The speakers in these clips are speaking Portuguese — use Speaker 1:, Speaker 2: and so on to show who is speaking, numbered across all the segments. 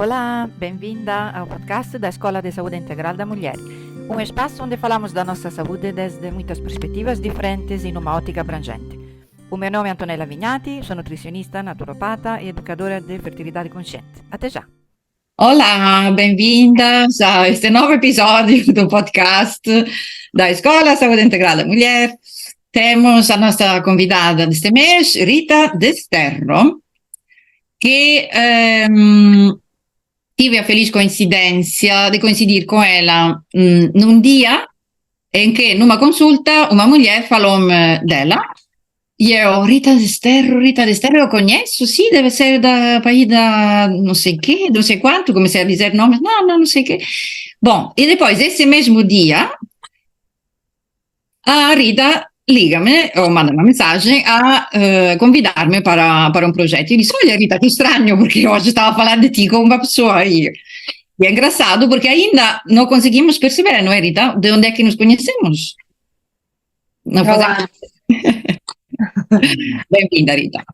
Speaker 1: Olá, bem-vinda ao podcast da Escola de Saúde Integral da Mulher, um espaço onde falamos da nossa saúde desde muitas perspectivas diferentes e numa ótica abrangente. O meu nome é Antonella Vignati, sou nutricionista, naturopata e educadora de fertilidade consciente. Até já!
Speaker 2: Olá, bem-vindas a este novo episódio do podcast da Escola Saúde Integral da Mulher. Temos a nossa convidada deste mês, Rita Desterro, que tive a feliz coincidência de coincidir com ela num dia em que, numa consulta, uma mulher falou-me dela. E eu, Rita Desterro, eu conheço, sim, deve ser da país da não sei quê, não sei quanto, comecei a dizer nomes, não sei quê. Bom, e depois, esse mesmo dia, a Rita liga-me ou manda uma mensagem a convidar-me para um projeto. E disse, olha Rita, que estranho, porque hoje estava falando de ti com uma pessoa aí. E é engraçado, porque ainda não conseguimos perceber, não é, Rita, de onde é que nos conhecemos. Não fazemos... Bem-vinda, Rita.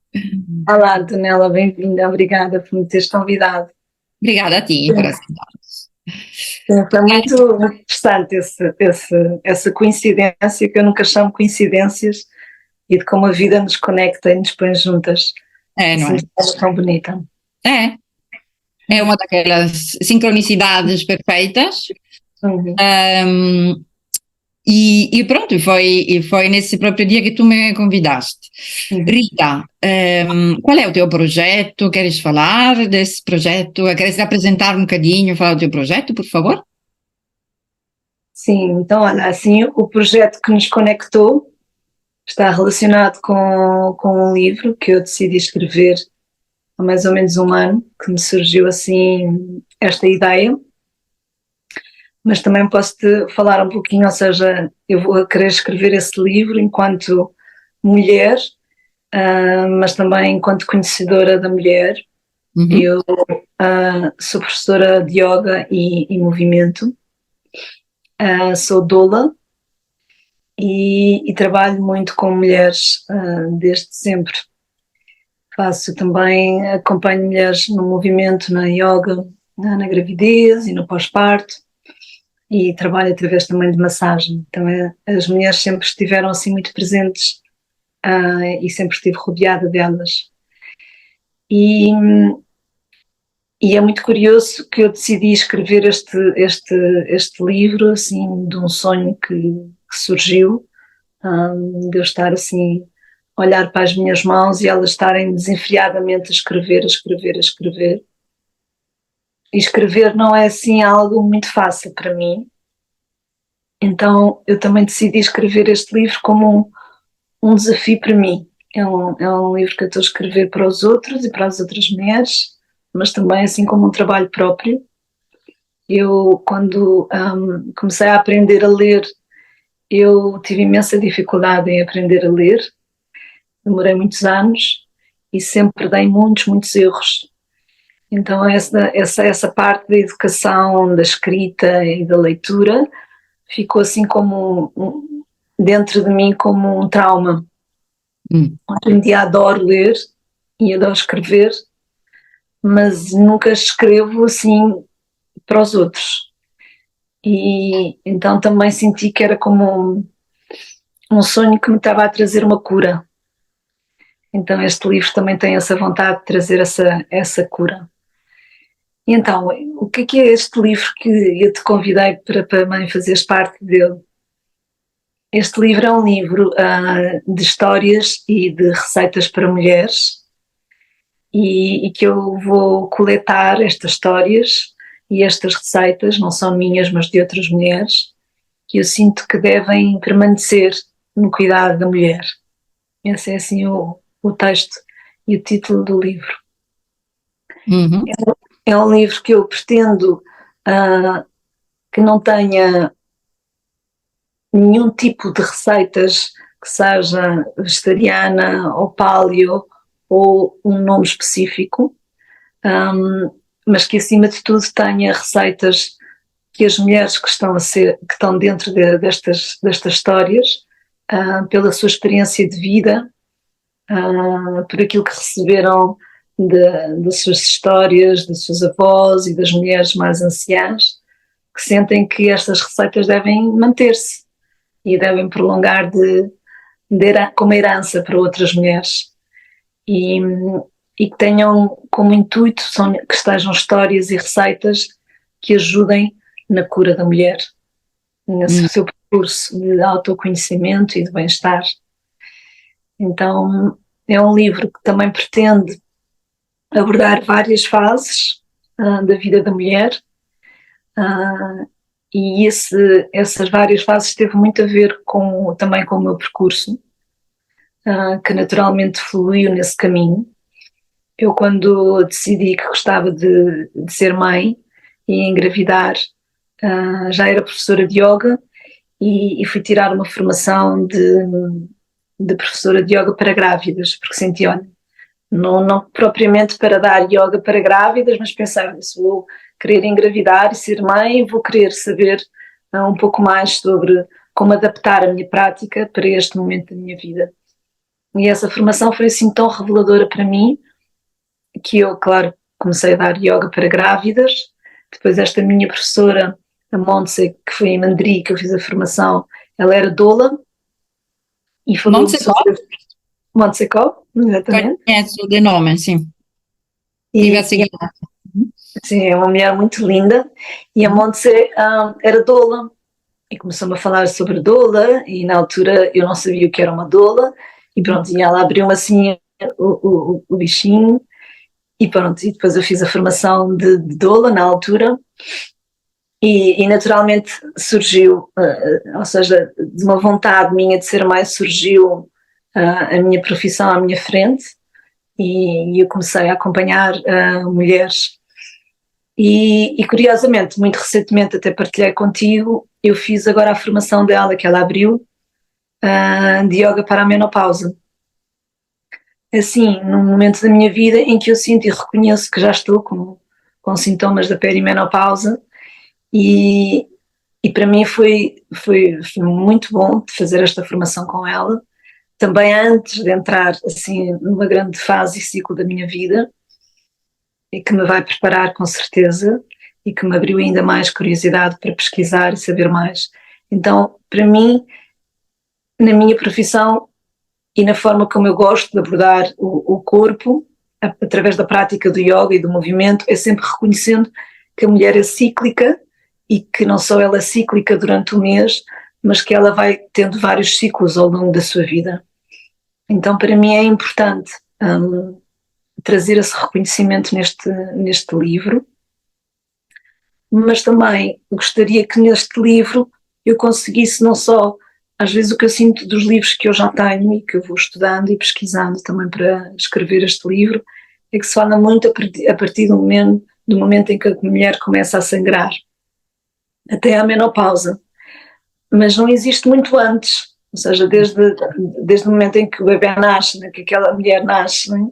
Speaker 3: Olá, Antonella, bem-vinda, obrigada por me teres convidado.
Speaker 2: Obrigada a ti por aceitar-nos.
Speaker 3: Foi muito interessante essa coincidência, que eu nunca chamo coincidências, e de como a vida nos conecta e nos põe juntas.
Speaker 2: Não é?
Speaker 3: É tão bonita.
Speaker 2: É uma daquelas sincronicidades perfeitas.
Speaker 3: Uhum.
Speaker 2: E pronto, e foi nesse próprio dia que tu me convidaste. Rita, qual é o teu projeto? Queres falar desse projeto? Queres apresentar um bocadinho, falar do teu projeto, por favor?
Speaker 3: Sim, então olha, assim, o projeto que nos conectou está relacionado com um livro que eu decidi escrever há mais ou menos um ano, que me surgiu assim esta ideia. Mas também posso-te falar um pouquinho, ou seja, eu vou querer escrever esse livro enquanto mulher, mas também enquanto conhecedora da mulher.
Speaker 2: Uhum.
Speaker 3: Eu sou professora de yoga e movimento, sou doula e trabalho muito com mulheres desde sempre. Acompanho mulheres no movimento, na yoga, na gravidez e no pós-parto. E trabalho através também de massagem. Então as mulheres sempre estiveram assim muito presentes e sempre estive rodeada delas. E é muito curioso que eu decidi escrever este livro assim de um sonho que surgiu, de eu estar assim a olhar para as minhas mãos e elas estarem desenfreadamente a escrever. E escrever não é assim algo muito fácil para mim. Então eu também decidi escrever este livro como um desafio para mim. É um livro que eu estou a escrever para os outros e para as outras mulheres, mas também assim como um trabalho próprio. Eu, quando comecei a aprender a ler, eu tive imensa dificuldade em aprender a ler. Demorei muitos anos e sempre dei muitos erros. Então essa parte da educação, da escrita e da leitura ficou assim como dentro de mim como um trauma. Hoje em dia adoro ler e adoro escrever, mas nunca escrevo assim para os outros. E então também senti que era como um sonho que me estava a trazer uma cura. Então este livro também tem essa vontade de trazer essa cura. E então, o que é este livro que eu te convidei para também fazeres parte dele? Este livro é um livro de histórias e de receitas para mulheres e que eu vou coletar estas histórias e estas receitas, não são minhas, mas de outras mulheres, que eu sinto que devem permanecer no cuidado da mulher. Esse é assim o texto e o título do livro.
Speaker 2: Uhum.
Speaker 3: É um livro que eu pretendo que não tenha nenhum tipo de receitas que seja vegetariana ou paleo ou um nome específico, mas que acima de tudo tenha receitas que as mulheres que estão dentro destas histórias, pela sua experiência de vida, por aquilo que receberam das suas histórias, das suas avós e das mulheres mais anciãs, que sentem que estas receitas devem manter-se e devem prolongar como herança para outras mulheres. E que tenham como intuito que estejam histórias e receitas que ajudem na cura da mulher, nesse seu percurso de autoconhecimento e de bem-estar. Então, é um livro que também pretende abordar várias fases da vida da mulher, e essas várias fases teve muito a ver também com o meu percurso, que naturalmente fluiu nesse caminho. Eu, quando decidi que gostava de ser mãe e engravidar, já era professora de yoga e fui tirar uma formação de professora de yoga para grávidas, porque senti, olha, não propriamente para dar yoga para grávidas, mas pensar, se vou querer engravidar e ser mãe, vou querer saber um pouco mais sobre como adaptar a minha prática para este momento da minha vida. E essa formação foi assim tão reveladora para mim, que eu, claro, comecei a dar yoga para grávidas. Depois esta minha professora, a Montse, que foi em Mandri, que eu fiz a formação, ela era doula e falou sobre Montse Cobb, exatamente.
Speaker 2: Conheço de nome, sim. Tive a seguir.
Speaker 3: Sim, é uma mulher muito linda. E a Montse era doula e começou-me a falar sobre doula, e na altura eu não sabia o que era uma doula, e pronto, e ela abriu-me assim o bichinho. E pronto, e depois eu fiz a formação de doula na altura e naturalmente surgiu, ou seja, de uma vontade minha de ser mãe, surgiu a minha profissão à minha frente e eu comecei a acompanhar mulheres e curiosamente, muito recentemente até partilhei contigo, eu fiz agora a formação dela, que ela abriu, de yoga para a menopausa. Assim, num momento da minha vida em que eu sinto e reconheço que já estou com sintomas da perimenopausa e para mim foi muito bom de fazer esta formação com ela, também antes de entrar assim numa grande fase e ciclo da minha vida, e que me vai preparar com certeza e que me abriu ainda mais curiosidade para pesquisar e saber mais. Então, para mim, na minha profissão, e na forma como eu gosto de abordar o corpo, através da prática do yoga e do movimento, é sempre reconhecendo que a mulher é cíclica e que não só ela é cíclica durante o mês, mas que ela vai tendo vários ciclos ao longo da sua vida. Então, para mim é importante trazer esse reconhecimento neste livro, mas também gostaria que neste livro eu conseguisse não só, às vezes o que eu sinto dos livros que eu já tenho e que eu vou estudando e pesquisando também para escrever este livro, é que se fala muito a partir do momento em que a mulher começa a sangrar, até à menopausa. Mas não existe muito antes, ou seja, desde o momento em que o bebê nasce, né, que aquela mulher nasce. Né?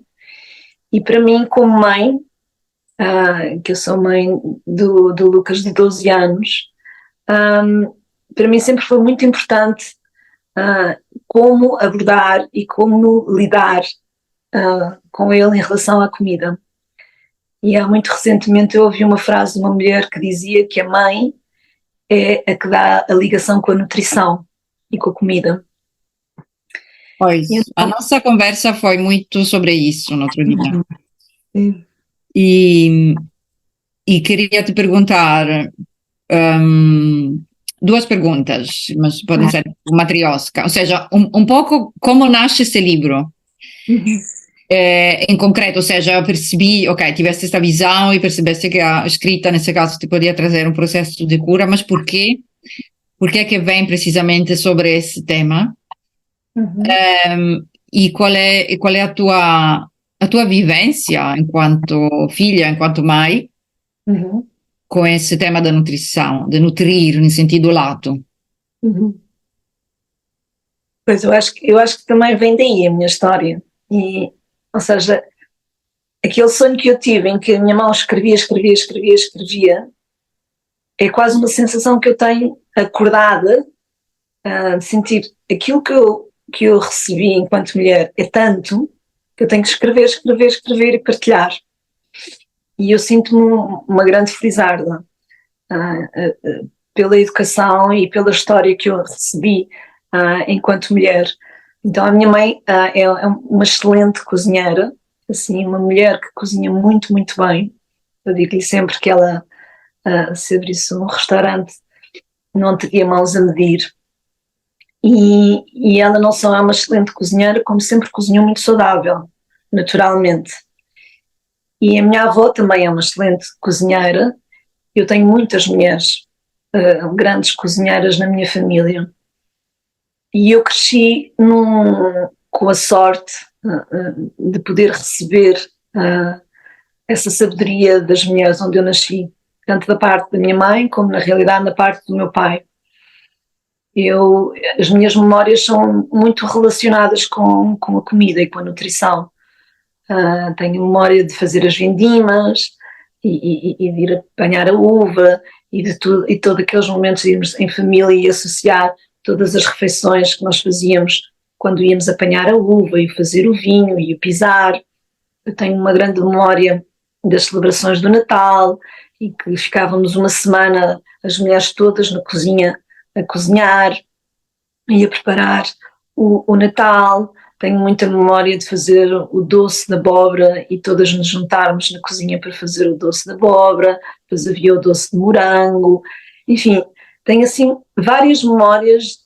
Speaker 3: E para mim, como mãe, que eu sou mãe do Lucas de 12 anos, para mim sempre foi muito importante como abordar e como lidar com ele em relação à comida. E há muito recentemente eu ouvi uma frase de uma mulher que dizia que a mãe é a que dá a ligação com a nutrição e com a comida.
Speaker 2: Pois, a nossa conversa foi muito sobre isso no outro dia. E queria te perguntar duas perguntas, mas podem ser matriosca, ou seja, um pouco como nasce esse livro. Em concreto, ou seja, eu percebi, ok, tiveste esta visão e percebeste que a escrita, nesse caso, te podia trazer um processo de cura, mas por quê? Por que é que vem precisamente sobre esse tema? E qual é a tua vivência enquanto filha, enquanto mãe, com esse tema da nutrição, de nutrir no sentido lato?
Speaker 3: Pois, eu acho que também vem daí a minha história. Ou seja, aquele sonho que eu tive em que a minha mão escrevia, é quase uma sensação que eu tenho acordada, de sentir aquilo que eu recebi enquanto mulher é tanto, Eu tenho que escrever, escrever, escrever e partilhar. E eu sinto-me uma grande felizarda pela educação e pela história que eu recebi enquanto mulher. Então a minha mãe é uma excelente cozinheira, assim, uma mulher que cozinha muito, muito bem. Eu digo-lhe sempre que ela, se abrisse um restaurante, não teria mãos a medir. E ela não só é uma excelente cozinheira, como sempre cozinhou muito saudável, naturalmente. E a minha avó também é uma excelente cozinheira. Eu tenho muitas mulheres grandes cozinheiras na minha família. E eu cresci com a sorte de poder receber essa sabedoria das mulheres onde eu nasci, tanto da parte da minha mãe como, na realidade, da parte do meu pai. As minhas memórias são muito relacionadas com a comida e com a nutrição. Tenho memória de fazer as vindimas e de ir apanhar a uva e todos aqueles momentos de irmos em família e associar todas as refeições que nós fazíamos quando íamos apanhar a uva e fazer o vinho e o pisar. Eu tenho uma grande memória das celebrações do Natal e que ficávamos uma semana, as mulheres todas na cozinha, a cozinhar e a preparar o Natal. Tenho muita memória de fazer o doce da abóbora e todas nos juntarmos na cozinha para fazer o doce da abóbora, depois havia o doce de morango, enfim, tenho assim várias memórias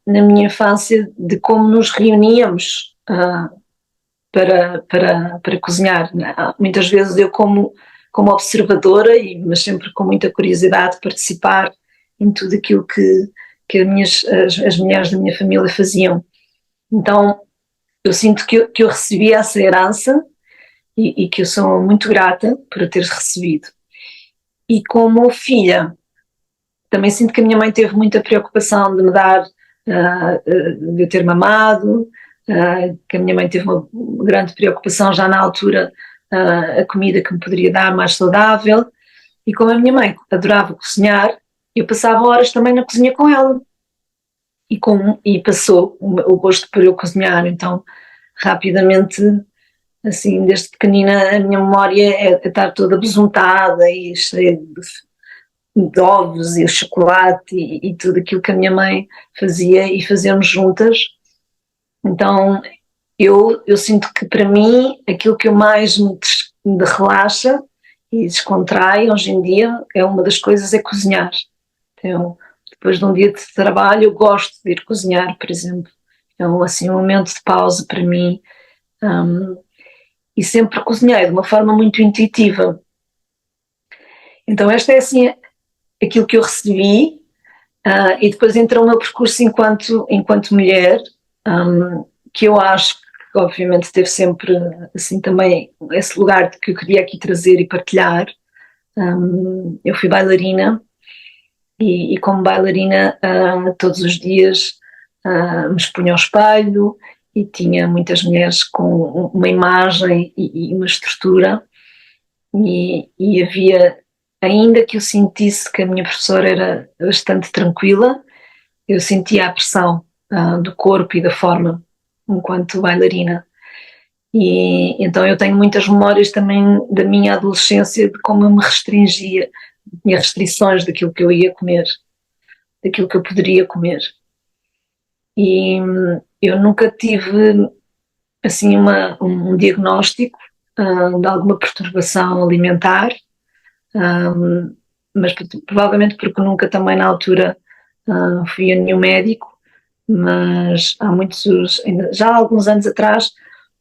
Speaker 3: na minha infância de como nos reuníamos para cozinhar. Muitas vezes eu como observadora, mas sempre com muita curiosidade de participar em tudo aquilo que as mulheres da minha família faziam. Então, eu sinto que eu recebi essa herança e que eu sou muito grata por a ter recebido. E como filha, também sinto que a minha mãe teve muita preocupação de me dar, de eu ter mamado, que a minha mãe teve uma grande preocupação já na altura, a comida que me poderia dar mais saudável. E como a minha mãe adorava cozinhar, eu passava horas também na cozinha com ela. E passou o gosto por eu cozinhar, então rapidamente, assim, desde pequenina, a minha memória é estar toda besuntada e cheia de ovos e o chocolate e tudo aquilo que a minha mãe fazia e fazíamos juntas. Então eu sinto que para mim aquilo que eu mais me relaxa e descontrai hoje em dia é uma das coisas é cozinhar. Então, depois de um dia de trabalho, eu gosto de ir cozinhar, por exemplo. É assim, um momento de pausa para mim. E sempre cozinhei de uma forma muito intuitiva. Então, esta é assim aquilo que eu recebi. E depois entra o meu percurso enquanto mulher, que eu acho que, obviamente, teve sempre assim também esse lugar que eu queria aqui trazer e partilhar. Eu fui bailarina. E como bailarina, todos os dias me expunha ao espelho e tinha muitas mulheres com uma imagem e uma estrutura e havia, ainda que eu sentisse que a minha professora era bastante tranquila, eu sentia a pressão do corpo e da forma enquanto bailarina. E então eu tenho muitas memórias também da minha adolescência de como eu me restringia, tinha restrições daquilo que eu ia comer, daquilo que eu poderia comer. E eu nunca tive assim um diagnóstico de alguma perturbação alimentar, mas provavelmente porque nunca também na altura fui a nenhum médico, mas já há alguns anos atrás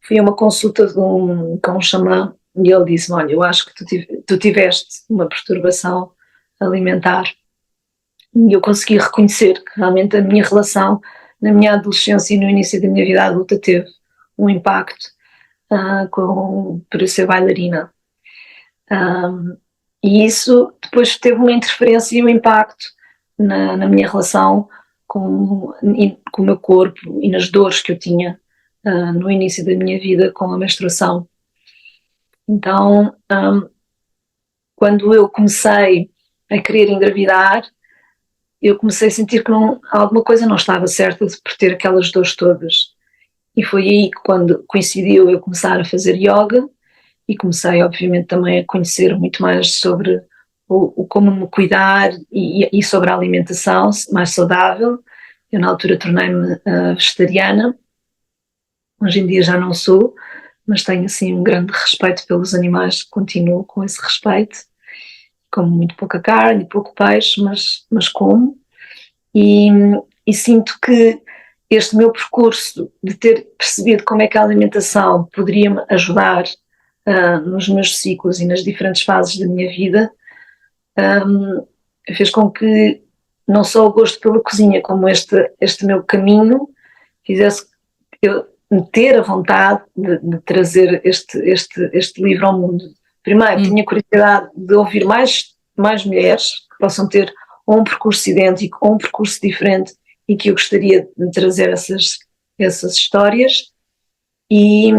Speaker 3: fui a uma consulta com um xamã e ele disse-me, olha, eu acho que tu tiveste uma perturbação alimentar. E eu consegui reconhecer que realmente a minha relação na minha adolescência e no início da minha vida adulta teve um impacto por eu ser bailarina. E isso depois teve uma interferência e um impacto na minha relação com o meu corpo e nas dores que eu tinha no início da minha vida com a menstruação. Então, quando eu comecei a querer engravidar, eu comecei a sentir que alguma coisa não estava certa por ter aquelas dores todas. E foi aí que, quando coincidiu eu começar a fazer yoga, e comecei, obviamente, também a conhecer muito mais sobre o como me cuidar e sobre a alimentação mais saudável. Eu, na altura, tornei-me vegetariana. Hoje em dia já não sou, mas tenho, assim, um grande respeito pelos animais, continuo com esse respeito. Como muito pouca carne, pouco peixe, mas como. E, e sinto que este meu percurso de ter percebido como é que a alimentação poderia me ajudar nos meus ciclos e nas diferentes fases da minha vida, fez com que não só o gosto pela cozinha, como este meu caminho, fizesse eu ter a vontade de trazer este livro ao mundo. Primeiro, tinha curiosidade de ouvir mais mulheres que possam ter ou um percurso idêntico ou um percurso diferente, e que eu gostaria de trazer essas histórias. E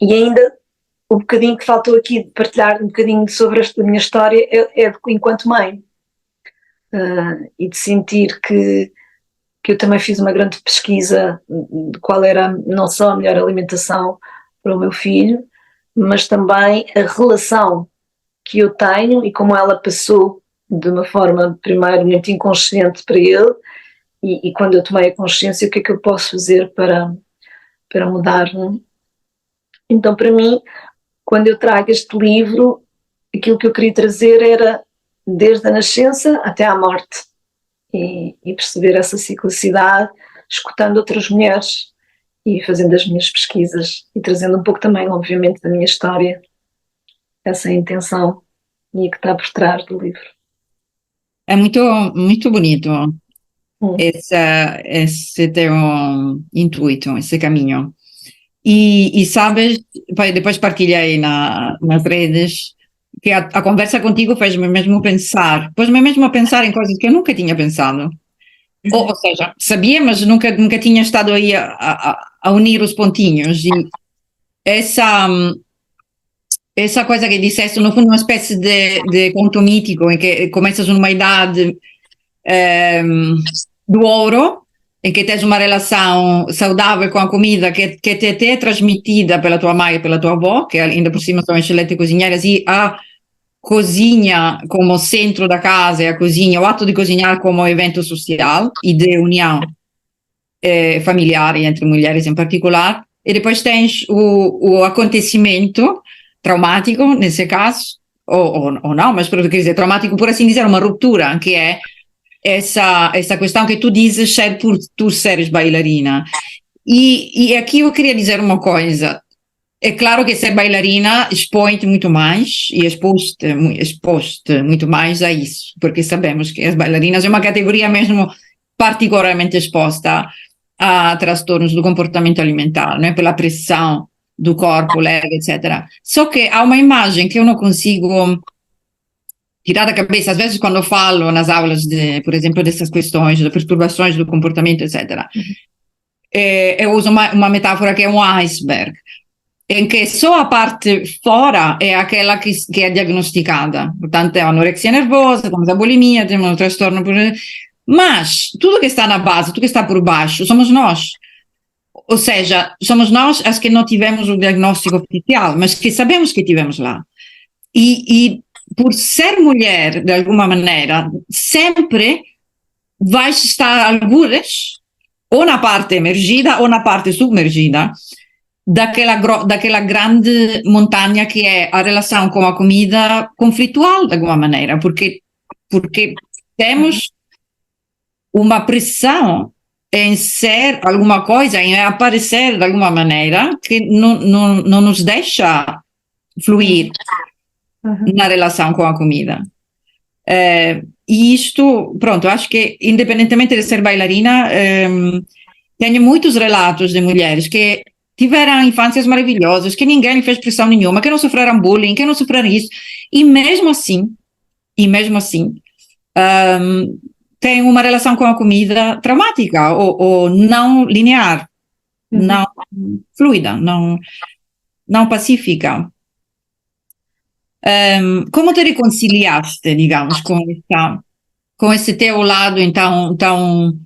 Speaker 3: ainda o bocadinho que faltou aqui de partilhar um bocadinho sobre a minha história é enquanto mãe, e de sentir que eu também fiz uma grande pesquisa de qual era não só a melhor alimentação para o meu filho, mas também a relação que eu tenho e como ela passou de uma forma, primeiro, muito inconsciente para ele, e quando eu tomei a consciência, o que é que eu posso fazer para mudar. Então, para mim, quando eu trago este livro, aquilo que eu queria trazer era desde a nascença até à morte, e perceber essa ciclicidade, escutando outras mulheres e fazendo as minhas pesquisas e trazendo um pouco também, obviamente, da minha história. Essa é a intenção e que está por trás do livro.
Speaker 2: É muito, muito bonito esse teu intuito, esse caminho. E sabes, depois partilhei nas redes, que a conversa contigo fez-me mesmo pensar, pôs-me mesmo a pensar em coisas que eu nunca tinha pensado. Ou seja, sabia, mas nunca tinha estado aí a unir os pontinhos. E essa coisa que disseste, no fundo, uma espécie de conto mítico, em que começas numa idade do ouro, em que tens uma relação saudável com a comida que te é transmitida pela tua mãe e pela tua avó, que ainda por cima são excelentes cozinheiras, e a cozinha como centro da casa, e a cozinha, o ato de cozinhar como evento social e de união familiar entre mulheres em particular. E depois tens o acontecimento traumático, nesse caso, ou não, mas quer dizer, traumático por assim dizer, uma ruptura, que é essa questão que tu dizes ser por tu seres bailarina. E aqui eu queria dizer uma coisa. É claro que ser bailarina expõe-te muito mais e exposte muito mais a isso, porque sabemos que as bailarinas é uma categoria mesmo particularmente exposta a transtornos do comportamento alimentar, né? Pela pressão do corpo leve, etc. Só que há uma imagem que eu não consigo tirar da cabeça, às vezes quando falo nas aulas, por exemplo, dessas questões, de perturbações do comportamento, etc. Eu uso uma metáfora que é um iceberg, em que só a parte fora é aquela que é diagnosticada. Portanto, é a anorexia nervosa, temos a bulimia, temos o transtorno. Mas tudo que está na base, tudo que está por baixo, somos nós. Ou seja, somos nós as que não tivemos o diagnóstico oficial, mas que sabemos que tivemos lá. E por ser mulher, de alguma maneira, sempre vai estar algures, ou na parte emergida ou na parte submergida, daquela grande montanha que é a relação com a comida conflitual, de alguma maneira, porque temos uma pressão em ser alguma coisa, em aparecer de alguma maneira, que não nos deixa fluir na relação com a comida. E isto, pronto, acho que independentemente de ser bailarina, tenho muitos relatos de mulheres que tiveram infâncias maravilhosas, que ninguém lhe fez pressão nenhuma, que não sofreram bullying, que não sofreram isso, e mesmo assim, têm uma relação com a comida traumática, ou não linear, não fluida, não pacífica. Como te reconciliaste, digamos, com esse teu lado então tão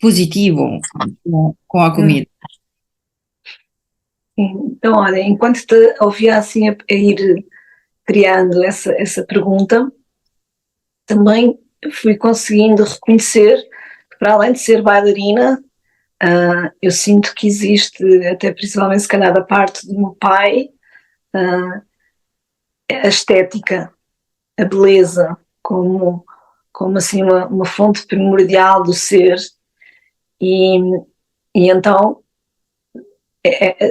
Speaker 2: positivo com a comida?
Speaker 3: Então, olha, enquanto te ouvia assim a ir criando essa pergunta, também fui conseguindo reconhecer que, para além de ser bailarina, eu sinto que existe, até principalmente se calhar da parte do meu pai, a estética, a beleza, como assim uma fonte primordial do ser, e, e então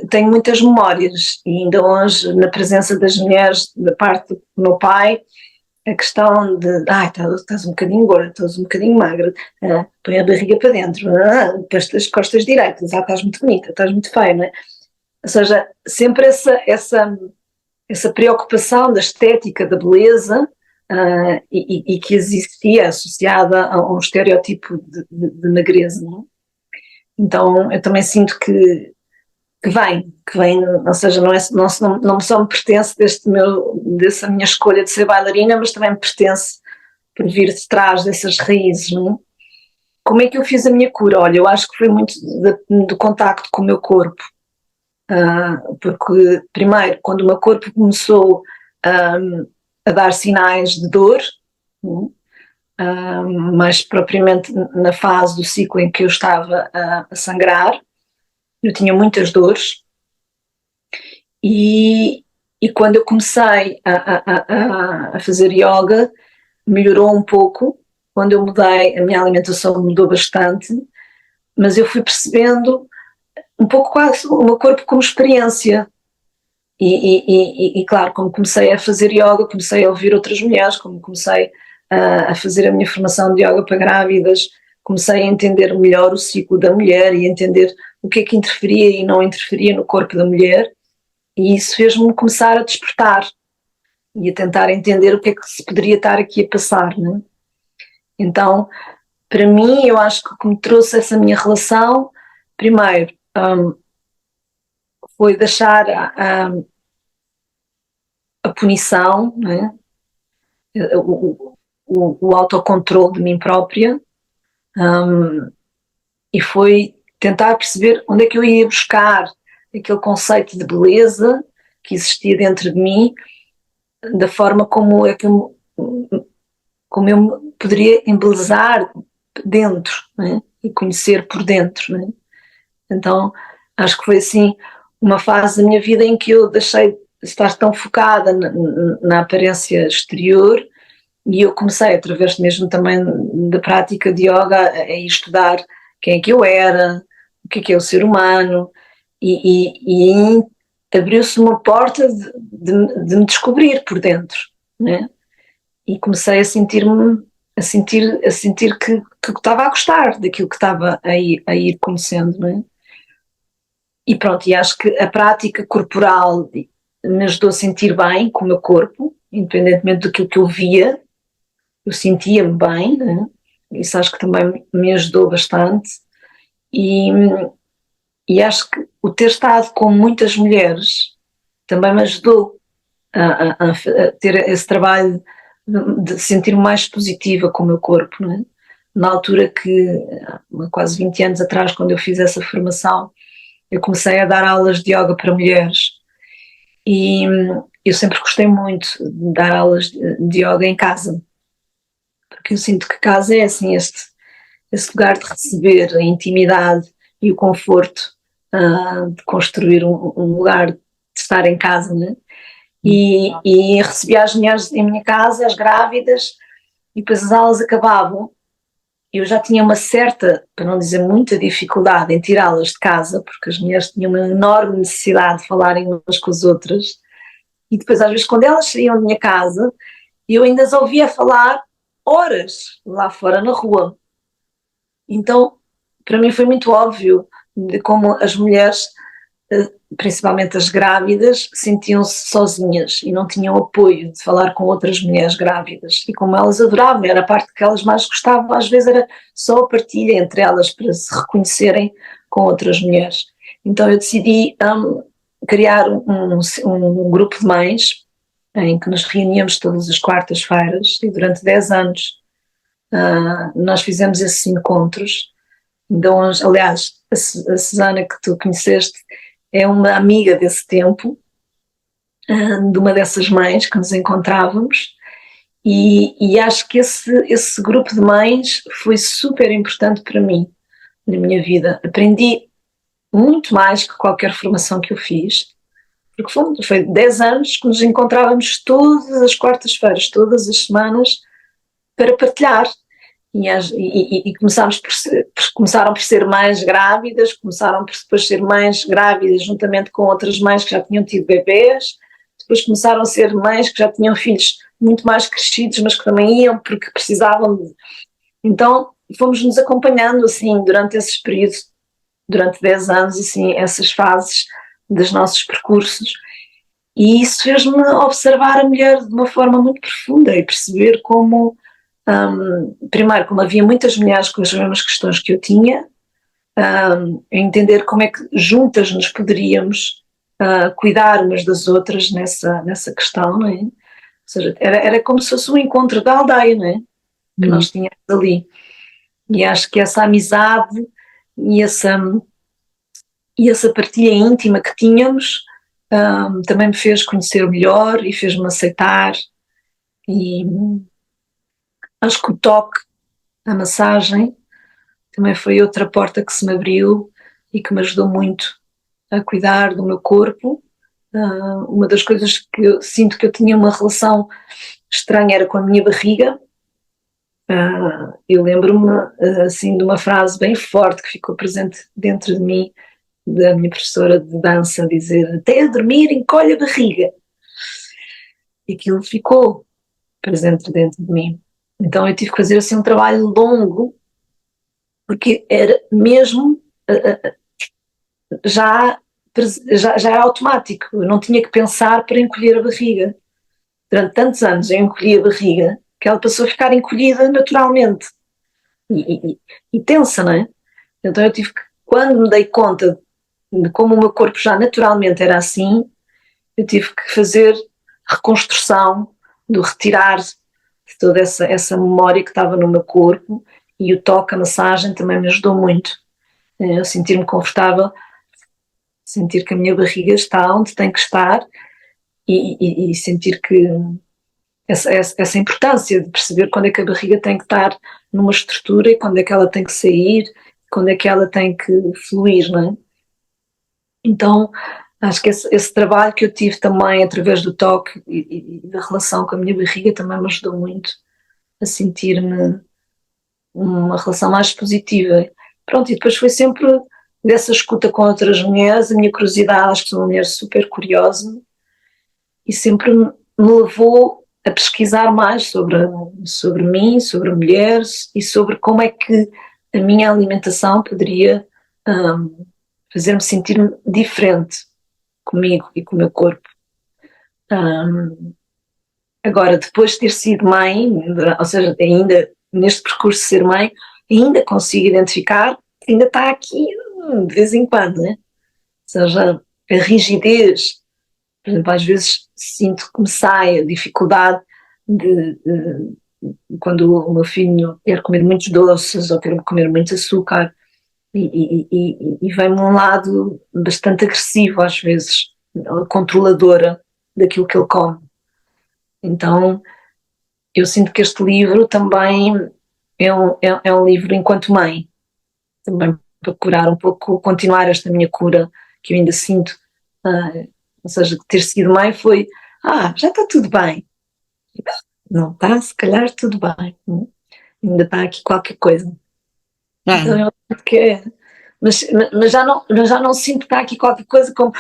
Speaker 3: tenho muitas memórias, e ainda hoje, na presença das mulheres da parte do meu pai, a questão de, estás um bocadinho gorda, estás um bocadinho magra, põe a barriga para dentro, depois as costas direitas, estás muito bonita, estás muito feia, não é? Ou seja, sempre essa preocupação da estética, da beleza, e que existia associada a um estereótipo de magreza, não é? Então eu também sinto que vem, ou seja, não só me pertence dessa minha escolha de ser bailarina, mas também me pertence por vir de trás dessas raízes, não é? Como é que eu fiz a minha cura? Olha, eu acho que foi muito do contacto com o meu corpo, porque primeiro, quando o meu corpo começou a dar sinais de dor, não é? Mais propriamente na fase do ciclo em que eu estava a sangrar, eu tinha muitas dores, e quando eu comecei a fazer yoga, melhorou um pouco. Quando eu mudei, a minha alimentação mudou bastante, mas eu fui percebendo um pouco quase o meu corpo como experiência. E claro, como comecei a fazer yoga, comecei a ouvir outras mulheres, como comecei a fazer a minha formação de yoga para grávidas, comecei a entender melhor o ciclo da mulher e entender o que é que interferia e não interferia no corpo da mulher, e isso fez-me começar a despertar e a tentar entender o que é que se poderia estar aqui a passar, não é? Então, para mim, eu acho que o que me trouxe essa minha relação, primeiro, foi deixar a punição, não é? O autocontrole de mim própria, e foi tentar perceber onde é que eu ia buscar aquele conceito de beleza que existia dentro de mim, da forma como eu me poderia embelezar dentro, né? E conhecer por dentro, né? Então acho que foi assim uma fase da minha vida em que eu deixei de estar tão focada na aparência exterior, e eu comecei, através mesmo também da prática de yoga, a estudar quem é que eu era, o que é o ser humano, e abriu-se uma porta de me descobrir por dentro, né? E comecei a sentir que estava a gostar daquilo que estava a ir conhecendo, não é? E pronto, e acho que a prática corporal me ajudou a sentir bem com o meu corpo, independentemente daquilo que eu via, eu sentia-me bem, né? Isso acho que também me ajudou bastante, e, e acho que o ter estado com muitas mulheres também me ajudou a ter esse trabalho de sentir-me mais positiva com o meu corpo, não é? Na altura que, há quase 20 anos atrás, quando eu fiz essa formação, eu comecei a dar aulas de yoga para mulheres, e eu sempre gostei muito de dar aulas de yoga em casa, porque eu sinto que casa é assim esse lugar de receber a intimidade e o conforto, de construir um lugar de estar em casa, né? E recebia as mulheres em minha casa, as grávidas, e depois as aulas acabavam. Eu já tinha uma certa, para não dizer muita dificuldade em tirá-las de casa, porque as mulheres tinham uma enorme necessidade de falarem umas com as outras, e depois às vezes quando elas saíam da minha casa, eu ainda as ouvia falar horas lá fora na rua. Então, para mim foi muito óbvio de como as mulheres, principalmente as grávidas, sentiam-se sozinhas e não tinham apoio de falar com outras mulheres grávidas, e como elas adoravam, era a parte que elas mais gostavam, às vezes era só a partilha entre elas para se reconhecerem com outras mulheres. Então eu decidi criar um grupo de mães em que nos reuníamos todas as quartas-feiras, e durante 10 anos nós fizemos esses encontros. Então, aliás, a Susana que tu conheceste é uma amiga desse tempo, de uma dessas mães que nos encontrávamos, e acho que esse grupo de mães foi super importante para mim, na minha vida. Aprendi muito mais que qualquer formação que eu fiz, porque foi 10 anos que nos encontrávamos todas as quartas-feiras, todas as semanas, para partilhar. E começaram por ser mães grávidas, começaram por depois ser mães grávidas juntamente com outras mães que já tinham tido bebês, depois começaram a ser mães que já tinham filhos muito mais crescidos, mas que também iam porque precisavam de... Então fomos nos acompanhando assim durante esses períodos, durante 10 anos, assim, essas fases dos nossos percursos, e isso fez-me observar a mulher de uma forma muito profunda e perceber como, primeiro, como havia muitas mulheres com as mesmas questões que eu tinha, entender como é que juntas nos poderíamos cuidar umas das outras nessa questão, não é? Ou seja, era como se fosse um encontro da aldeia, não é? Que nós tínhamos ali. E acho que essa amizade e essa partilha íntima que tínhamos também me fez conhecer melhor e fez-me aceitar, e acho que o toque, a massagem, também foi outra porta que se me abriu e que me ajudou muito a cuidar do meu corpo. Uma das coisas que eu sinto que eu tinha uma relação estranha era com a minha barriga. Eu lembro-me assim de uma frase bem forte que ficou presente dentro de mim, da minha professora de dança, dizer: até a dormir encolhe a barriga. E aquilo ficou presente dentro de mim. Então eu tive que fazer assim um trabalho longo, porque era mesmo já era automático, eu não tinha que pensar para encolher a barriga. Durante tantos anos eu encolhi a barriga que ela passou a ficar encolhida naturalmente e tensa, não é? Então eu tive que, quando me dei conta de como o meu corpo já naturalmente era assim, eu tive que fazer reconstrução, do retirar de toda essa memória que estava no meu corpo, e o toque, a massagem também me ajudou muito. Eu sentir-me confortável, sentir que a minha barriga está onde tem que estar, e sentir que essa importância de perceber quando é que a barriga tem que estar numa estrutura e quando é que ela tem que sair, quando é que ela tem que fluir, não é? Então acho que esse trabalho que eu tive também através do toque e da relação com a minha barriga também me ajudou muito a sentir-me uma relação mais positiva. Pronto, e depois foi sempre dessa escuta com outras mulheres, a minha curiosidade, acho que sou uma mulher super curiosa, e sempre me levou a pesquisar mais sobre mim, sobre mulheres e sobre como é que a minha alimentação poderia fazer-me sentir diferente comigo e com o meu corpo. Agora, depois de ter sido mãe, ou seja, ainda neste percurso de ser mãe, ainda consigo identificar que ainda está aqui de vez em quando, né? Ou seja, a rigidez, por exemplo, às vezes sinto que me sai a dificuldade de quando o meu filho quer comer muitos doces ou quer comer muito açúcar, e vem-me um lado bastante agressivo às vezes, controladora daquilo que ele come. Então eu sinto que este livro também é um livro enquanto mãe, também para curar um pouco, continuar esta minha cura que eu ainda sinto, ou seja, ter sido mãe foi, já está tudo bem. Não está, se calhar tudo bem, ainda está aqui qualquer coisa. Então eu acho que é, mas já não sinto que está aqui qualquer coisa como,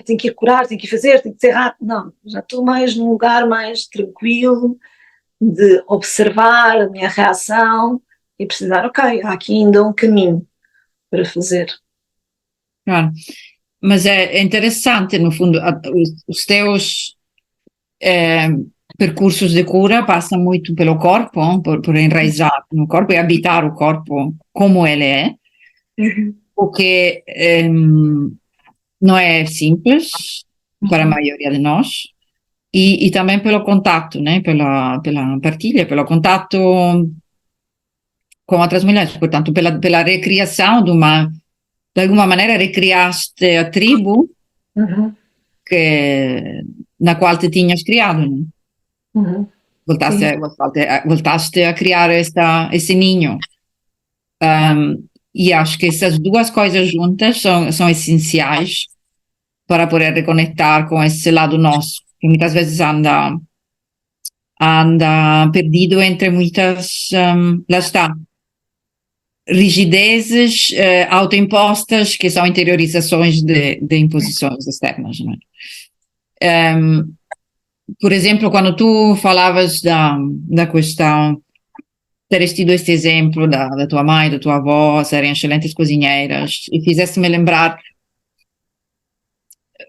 Speaker 3: tenho que ir curar, tenho que ir fazer, tenho que ser rápido. Não, já estou mais num lugar mais tranquilo, de observar a minha reação e precisar, ok, há aqui ainda um caminho para fazer.
Speaker 2: Claro. Mas é interessante, no fundo, os teus percursos de cura passam muito pelo corpo, por enraizar no corpo e habitar o corpo como ele é, o que não é simples para a maioria de nós, e também pelo contato, né? Pela partilha, pelo contato com outras mulheres, portanto, pela recriação de alguma maneira recriaste a tribo
Speaker 3: Uhum.
Speaker 2: Na qual te tinhas criado, né?
Speaker 3: Uhum. Sim.
Speaker 2: Voltaste a criar esse ninho. E acho que essas duas coisas juntas são essenciais para poder reconectar com esse lado nosso, que muitas vezes anda perdido entre muitas, lá está, rigidezes autoimpostas que são interiorizações de imposições externas, não é? Por exemplo, quando tu falavas da questão, teres tido este exemplo da tua mãe, da tua avó, serem excelentes cozinheiras, e fizeste-me lembrar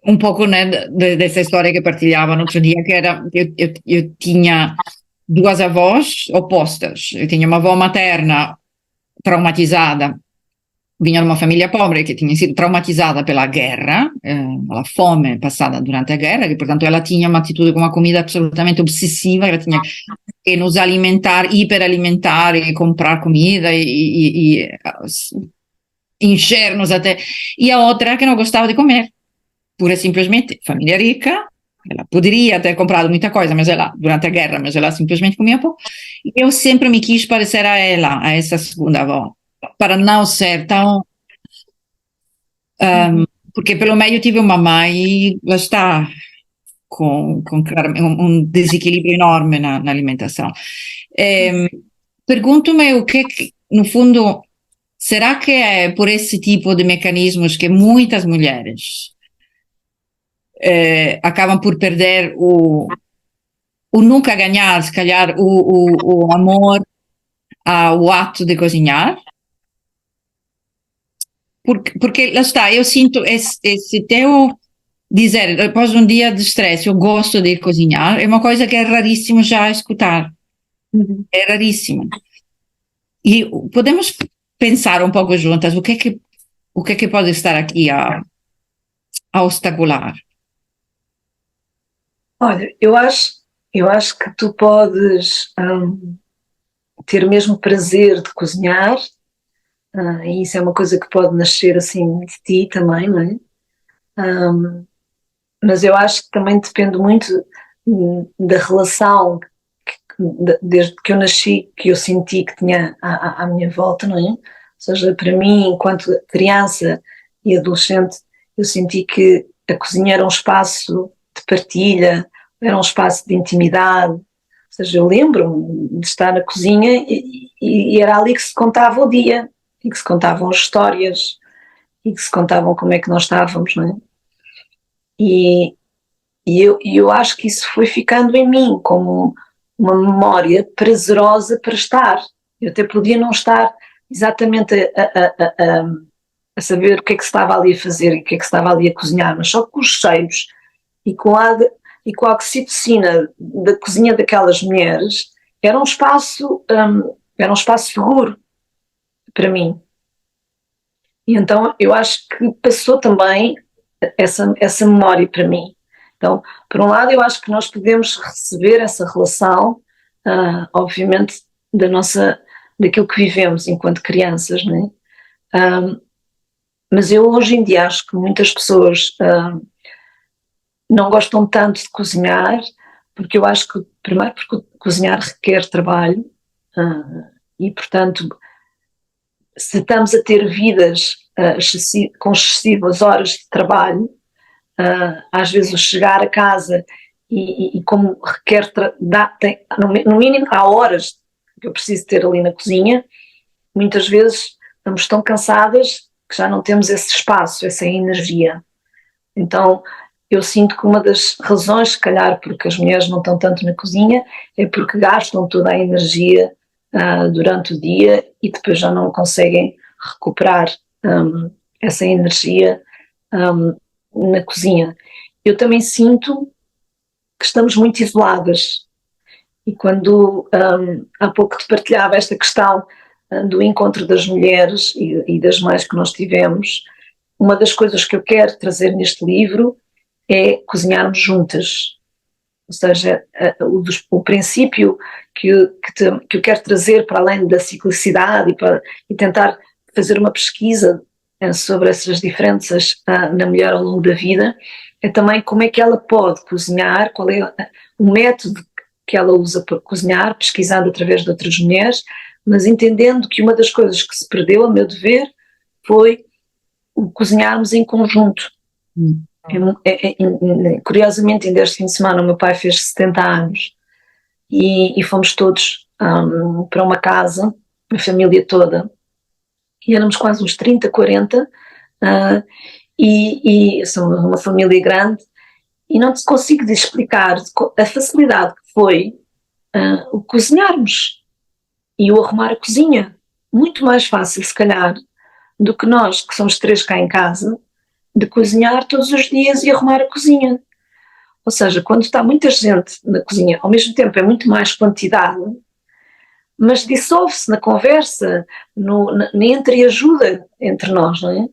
Speaker 2: um pouco, né, dessa história que partilhava no outro dia, que era, eu tinha duas avós opostas. Eu tinha uma avó materna traumatizada, vinha de uma família pobre que tinha sido traumatizada pela guerra, pela fome passada durante a guerra, que portanto ela tinha uma atitude com a comida absolutamente obsessiva, ela tinha que nos alimentar, hiperalimentar e comprar comida e encher-nos até. E a outra que não gostava de comer, pura e simplesmente, família rica, ela poderia ter comprado muita coisa, mas ela, durante a guerra, mas ela simplesmente comia pouco. E eu sempre me quis parecer a ela, a essa segunda avó, para não ser tão. Porque pelo meio tive uma mãe, lá está, com um desequilíbrio enorme na alimentação. Pergunto-me o que, no fundo, será que é por esse tipo de mecanismos que muitas mulheres acabam por perder o nunca ganhar, se calhar, o amor ao ato de cozinhar? Porque lá está, eu sinto esse teu dizer, após um dia de estresse, eu gosto de cozinhar, é uma coisa que é raríssimo já escutar.
Speaker 3: Uhum.
Speaker 2: É raríssimo. E podemos pensar um pouco juntas o que é que pode estar aqui a obstacular?
Speaker 3: Olha, eu acho que tu podes ter mesmo prazer de cozinhar, e isso é uma coisa que pode nascer assim de ti também, não é? Mas eu acho que também depende muito da relação desde que eu nasci, que eu senti que tinha à minha volta, não é? Ou seja, para mim, enquanto criança e adolescente, eu senti que a cozinha era um espaço de partilha, era um espaço de intimidade. Ou seja, eu lembro-me de estar na cozinha e era ali que se contava o dia, e que se contavam as histórias, e que se contavam como é que nós estávamos, não é? E, e eu acho que isso foi ficando em mim como uma memória prazerosa para estar. Eu até podia não estar exatamente a saber o que é que se estava ali a fazer e o que é que se estava ali a cozinhar, mas só com os cheiros e com a oxitocina da cozinha daquelas mulheres, era um espaço seguro para mim. E então eu acho que passou também essa memória para mim. Então, por um lado, eu acho que nós podemos receber essa relação, obviamente, daquilo que vivemos enquanto crianças, não é? Mas eu hoje em dia acho que muitas pessoas não gostam tanto de cozinhar, porque eu acho que, primeiro, porque cozinhar requer trabalho, e, portanto, se estamos a ter vidas com excessivas horas de trabalho, às vezes o chegar a casa e como requer, no mínimo há horas que eu preciso ter ali na cozinha, muitas vezes estamos tão cansadas que já não temos esse espaço, essa energia. Então eu sinto que uma das razões, se calhar porque as mulheres não estão tanto na cozinha, é porque gastam toda a energia durante o dia e depois já não conseguem recuperar essa energia na cozinha. Eu também sinto que estamos muito isoladas. E quando há pouco te partilhava esta questão do encontro das mulheres e das mães que nós tivemos, uma das coisas que eu quero trazer neste livro é cozinharmos juntas. Ou seja, o princípio que eu quero trazer para além da ciclicidade e tentar fazer uma pesquisa sobre essas diferenças na mulher ao longo da vida, é também como é que ela pode cozinhar, qual é o método que ela usa para cozinhar, pesquisando através de outras mulheres, mas entendendo que uma das coisas que se perdeu, a meu ver, foi o cozinharmos em conjunto. Curiosamente, ainda este fim de semana, o meu pai fez 70 anos e fomos todos para uma casa, a família toda, e éramos quase uns 30, 40, e somos uma família grande, e não te consigo explicar a facilidade que foi o cozinharmos e o arrumar a cozinha. Muito mais fácil, se calhar, do que nós, que somos 3 cá em casa, de cozinhar todos os dias e arrumar a cozinha. Ou seja, quando está muita gente na cozinha, ao mesmo tempo é muito mais quantidade, mas dissolve-se na conversa, na entreajuda entre nós, não é?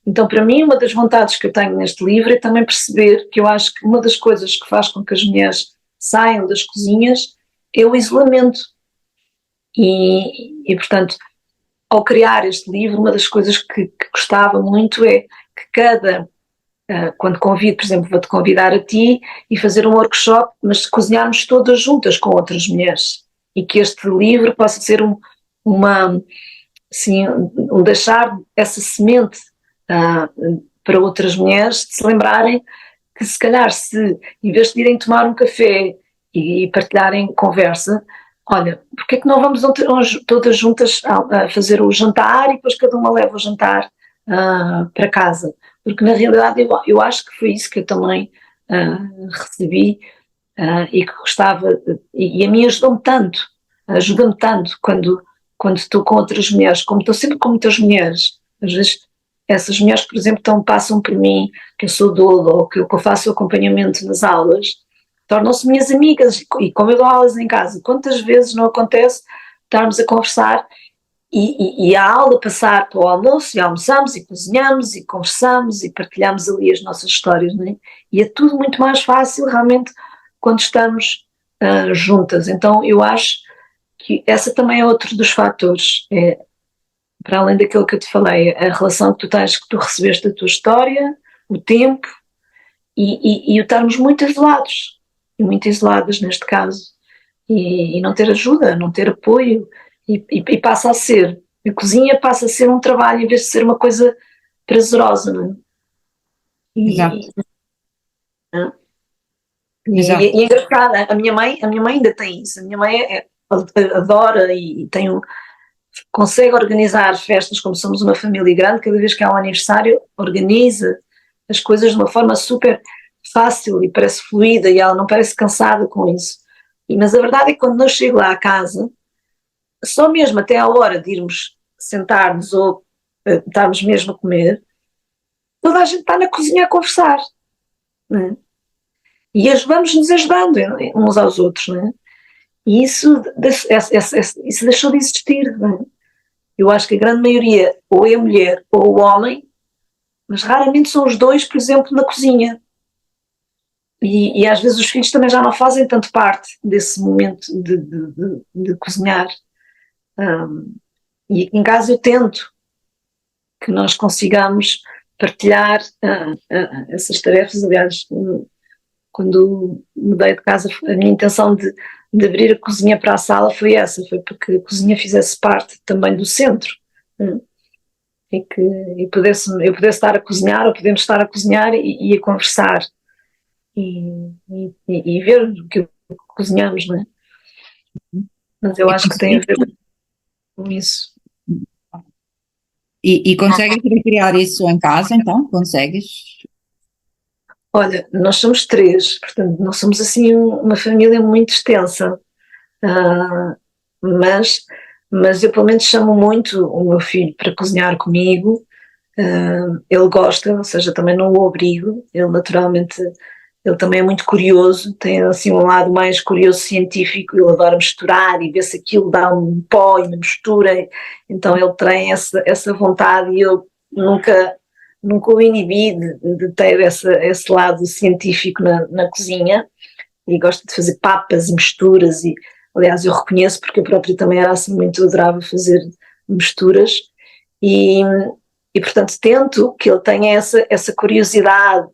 Speaker 3: Então, para mim, uma das vontades que eu tenho neste livro é também perceber que eu acho que uma das coisas que faz com que as mulheres saiam das cozinhas é o isolamento. E portanto, ao criar este livro, uma das coisas que gostava muito é que quando convido, por exemplo, vou-te convidar a ti e fazer um workshop, mas cozinharmos todas juntas com outras mulheres, e que este livro possa ser deixar essa semente para outras mulheres, de se lembrarem que se calhar, se em vez de irem tomar um café e partilharem conversa, olha, porque é que não vamos todas juntas a fazer o jantar e depois cada uma leva o jantar para casa? Porque na realidade eu acho que foi isso que eu também recebi e que gostava, e a mim ajuda-me tanto quando estou com outras mulheres, como estou sempre com muitas mulheres, às vezes essas mulheres, por exemplo, passam por mim, que eu sou doula ou que eu faço o acompanhamento nas aulas, tornam-se minhas amigas, e como eu dou aulas em casa, quantas vezes não acontece estarmos a conversar e a aula passar para o almoço, e almoçamos e cozinhamos e conversamos e partilhamos ali as nossas histórias, não é? E é tudo muito mais fácil realmente quando estamos juntas. Então eu acho que essa também é outro dos fatores, para além daquilo que eu te falei, a relação que tu tens, que tu recebeste da tua história, o tempo e o estarmos muito isoladas neste caso, e não ter ajuda, não ter apoio, e passa a ser, a cozinha passa a ser um trabalho em vez de ser uma coisa prazerosa, não é?
Speaker 2: Exato.
Speaker 3: E é engraçado, a minha mãe ainda tem isso, a minha mãe adora e consegue organizar festas, como somos uma família grande, cada vez que há um aniversário organiza as coisas de uma forma super fácil e parece fluida, e ela não parece cansada com isso. Mas a verdade é que quando eu chego lá à casa, só mesmo até à hora de irmos sentar-nos ou estarmos mesmo a comer, toda a gente está na cozinha a conversar, não é? E vamos-nos ajudando uns aos outros, não é? E isso deixou de existir, não é? Eu acho que a grande maioria ou é a mulher ou o homem, mas raramente são os dois, por exemplo, na cozinha. E às vezes os filhos também já não fazem tanto parte desse momento de cozinhar. E aqui em casa eu tento que nós consigamos partilhar essas tarefas. Aliás, quando mudei de casa, a minha intenção de abrir a cozinha para a sala foi essa, foi porque a cozinha fizesse parte também do centro, e que eu pudesse estar a cozinhar, ou podemos estar a cozinhar e a conversar e ver o que cozinhamos, não é? Mas eu acho que tem a ver com isso.
Speaker 2: E consegues recriar isso em casa, então? Consegues?
Speaker 3: Olha, nós somos 3, portanto não somos assim uma família muito extensa, mas eu pelo menos chamo muito o meu filho para cozinhar comigo. Ele gosta, ou seja, também não o obrigo, ele naturalmente, ele também é muito curioso, tem assim um lado mais curioso científico, ele adora misturar e ver se aquilo dá um pó e uma mistura, então ele tem essa vontade, e eu nunca o inibi de ter esse lado científico na cozinha, e gosta de fazer papas e misturas, e aliás eu reconheço porque eu própria também era assim muito, adorava fazer misturas, E portanto tento que ele tenha essa curiosidade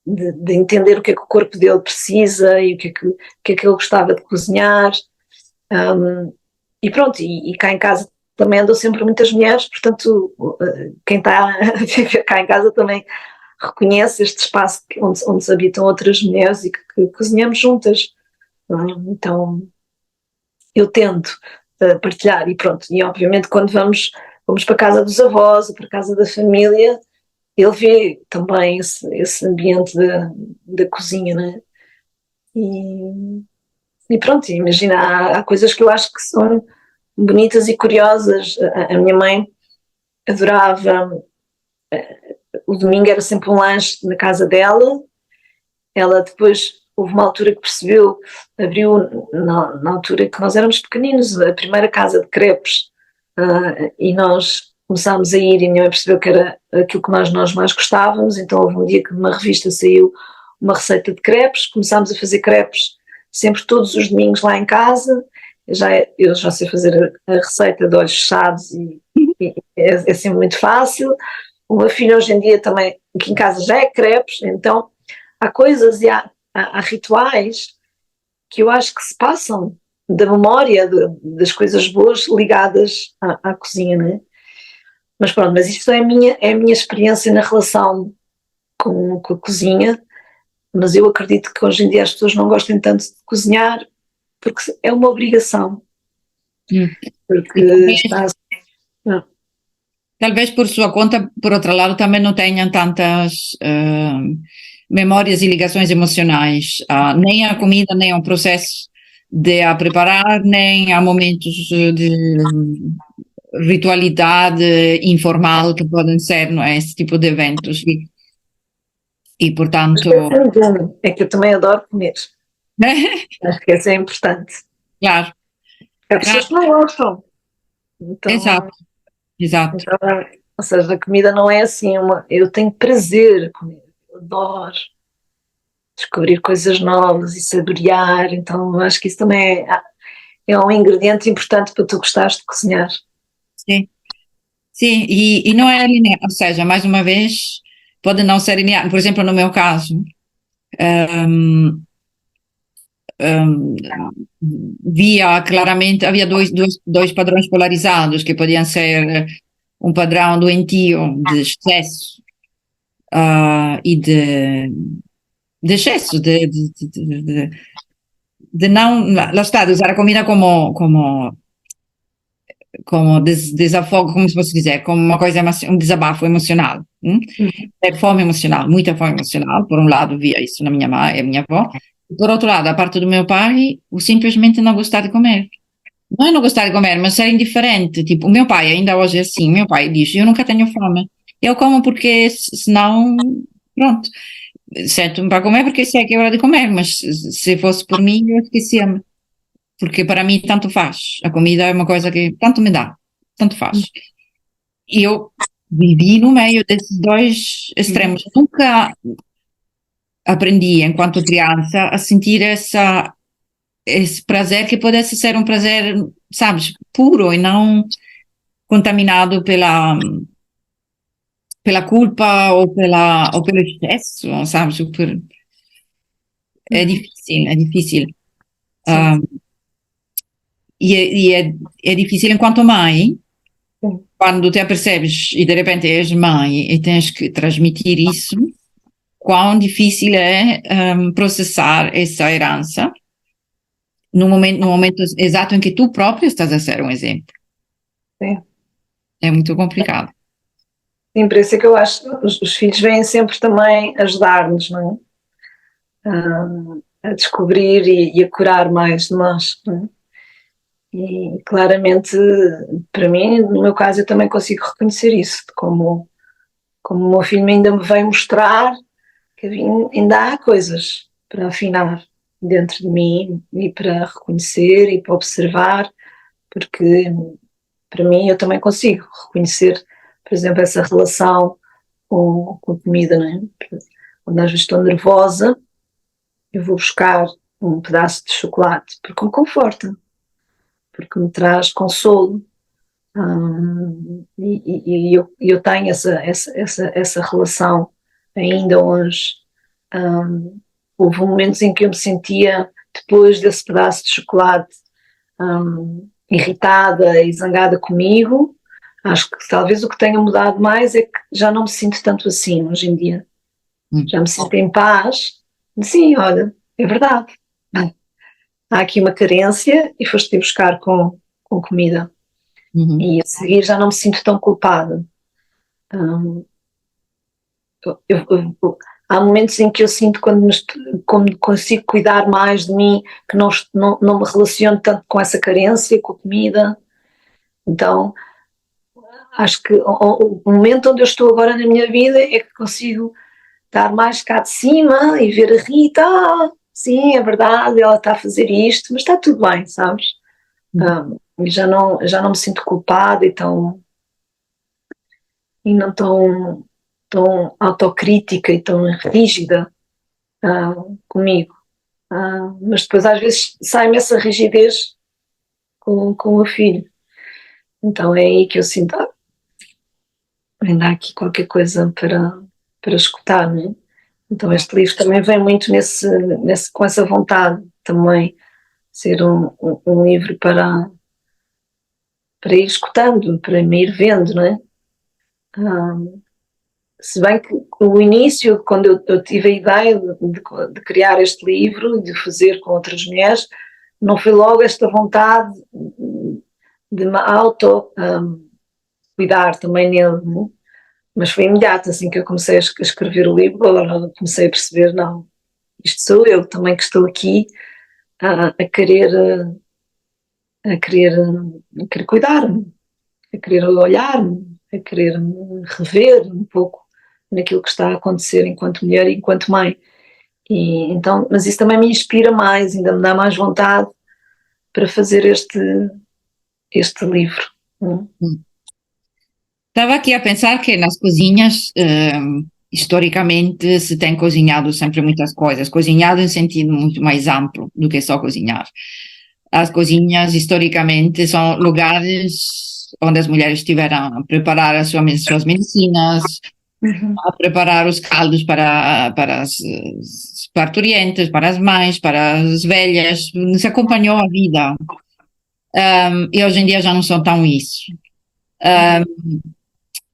Speaker 3: de entender o que é que o corpo dele precisa e o que é que ele gostava de cozinhar. E pronto, e cá em casa também andam sempre muitas mulheres, portanto quem está a viver cá em casa também reconhece este espaço onde habitam outras mulheres e que cozinhamos juntas. Então eu tento partilhar e pronto, e obviamente quando vamos para a casa dos avós ou para a casa da família, ele vê também esse ambiente da cozinha, né? E pronto, imagina, há coisas que eu acho que são bonitas e curiosas. A minha mãe adorava, o domingo era sempre um lanche na casa dela. Ela depois, houve uma altura que percebeu, abriu na altura que nós éramos pequeninos, a primeira casa de crepes, e nós começámos a ir e a minha mãe percebeu que era aquilo que nós mais gostávamos. Então houve um dia que numa revista saiu uma receita de crepes, começámos a fazer crepes sempre todos os domingos lá em casa. Eu já sei fazer a receita de olhos fechados e é sempre muito fácil. O meu filho hoje em dia também, aqui em casa já é crepes, então há coisas e há rituais que eu acho que se passam da memória das coisas boas ligadas à cozinha, não é? Mas pronto, mas isto é a minha experiência na relação com a cozinha, mas eu acredito que hoje em dia as pessoas não gostem tanto de cozinhar porque é uma obrigação. Porque
Speaker 2: Talvez por sua conta, por outro lado, também não tenham tantas memórias e ligações emocionais, nem à comida, nem ao processo de a preparar, nem a momentos de ritualidade informal que podem ser, não é, esse tipo de eventos. E portanto...
Speaker 3: É que eu também adoro comer. Acho que isso é importante.
Speaker 2: Claro.
Speaker 3: Há pessoas que não gostam. Então,
Speaker 2: Exato.
Speaker 3: Então, ou seja, a comida não é assim, eu tenho prazer a comer, eu adoro descobrir coisas novas e saborear, então acho que isso também é um ingrediente importante para tu gostares de cozinhar.
Speaker 2: Sim, sim, e não é linear, ou seja, mais uma vez, pode não ser linear. Por exemplo, no meu caso, via claramente, havia dois padrões polarizados, que podiam ser um padrão doentio de excesso e de excesso, de não, lá está, de usar a comida como desafogo, como se fosse dizer, como uma coisa, um desabafo emocional. É fome emocional, muita fome emocional. Por um lado, via isso na minha mãe e minha avó. Por outro lado, a parte do meu pai, o simplesmente não gostar de comer. Não é não gostar de comer, mas ser indiferente. Tipo, o meu pai ainda hoje é assim. Meu pai diz, eu nunca tenho fome. Eu como porque senão, pronto. Sento-me para comer porque sei que é hora de comer, mas se fosse por mim, eu esquecia-me. Porque para mim tanto faz. A comida é uma coisa que tanto me dá, tanto faz. E eu vivi no meio desses dois extremos. Nunca aprendi, enquanto criança, a sentir esse prazer que pudesse ser um prazer, sabes, puro e não contaminado pela culpa ou pelo excesso, sabes? É difícil, é difícil. E é difícil enquanto mãe, quando te apercebes e de repente és mãe e tens que transmitir isso, quão difícil é processar essa herança no momento exato em que tu próprio estás a ser um exemplo.
Speaker 3: Sim.
Speaker 2: É muito complicado.
Speaker 3: Sim, por isso é que eu acho que os filhos vêm sempre também ajudar-nos, não é? A descobrir e a curar mais de nós, não é? E claramente, para mim, no meu caso, eu também consigo reconhecer isso, como o meu filho ainda me veio mostrar que ainda há coisas para afinar dentro de mim e para reconhecer e para observar, porque para mim eu também consigo reconhecer, por exemplo, essa relação com a comida, não é? Quando às vezes estou nervosa, eu vou buscar um pedaço de chocolate porque me conforta, porque me traz consolo. Eu tenho essa relação ainda hoje. Houve momentos em que eu me sentia, depois desse pedaço de chocolate, irritada e zangada comigo. Acho que talvez o que tenha mudado mais é que já não me sinto tanto assim hoje em dia. Já me sinto em paz. Sim, olha, é verdade. Há aqui uma carência e foste-te buscar com comida. E a seguir já não me sinto tão culpada. Há momentos em que eu sinto quando consigo cuidar mais de mim, que não me relaciono tanto com essa carência, com a comida. Então, acho que o momento onde eu estou agora na minha vida é que consigo estar mais cá de cima e ver a Rita, sim, é verdade, ela está a fazer isto, mas está tudo bem, sabes? E já não me sinto culpada e não tão autocrítica e tão rígida comigo. Mas depois às vezes sai-me essa rigidez com o meu filho. Então é aí que eu sinto, ainda há aqui qualquer coisa para escutar, não é? Então este livro também vem muito com essa vontade também, ser um livro para ir escutando, para me ir vendo, não é? Se bem que o início, quando eu tive a ideia de criar este livro e de fazer com outras mulheres, não foi logo esta vontade de me cuidar também nele, não é? Mas foi imediato, assim que eu comecei a escrever o livro, agora comecei a perceber, não, isto sou eu também que estou aqui a querer cuidar-me, a querer olhar-me, a querer me rever um pouco naquilo que está a acontecer enquanto mulher e enquanto mãe. E, então, mas isso também me inspira mais, ainda me dá mais vontade para fazer este livro.
Speaker 2: Estava aqui a pensar que nas cozinhas, historicamente, se tem cozinhado sempre muitas coisas. Cozinhado em sentido muito mais amplo do que só cozinhar. As cozinhas, historicamente, são lugares onde as mulheres estiveram a preparar as suas medicinas, a preparar os caldos para as parturientes, para as mães, para as velhas. Se acompanhou a vida. E hoje em dia já não são tão isso.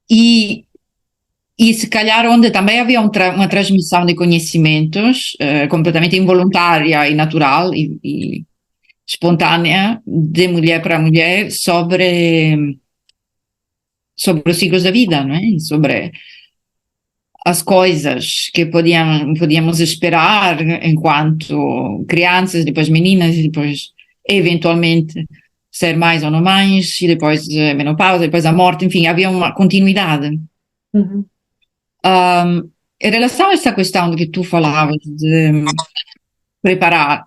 Speaker 2: E se calhar onde também havia uma transmissão de conhecimentos completamente involuntária e natural e espontânea de mulher para mulher sobre os ciclos da vida, não é? E sobre as coisas que podíamos esperar enquanto crianças, depois meninas, e depois eventualmente ser mais ou não mais, e depois menopausa, depois a morte, enfim, havia uma continuidade. Em relação a essa questão de que tu falavas de preparar,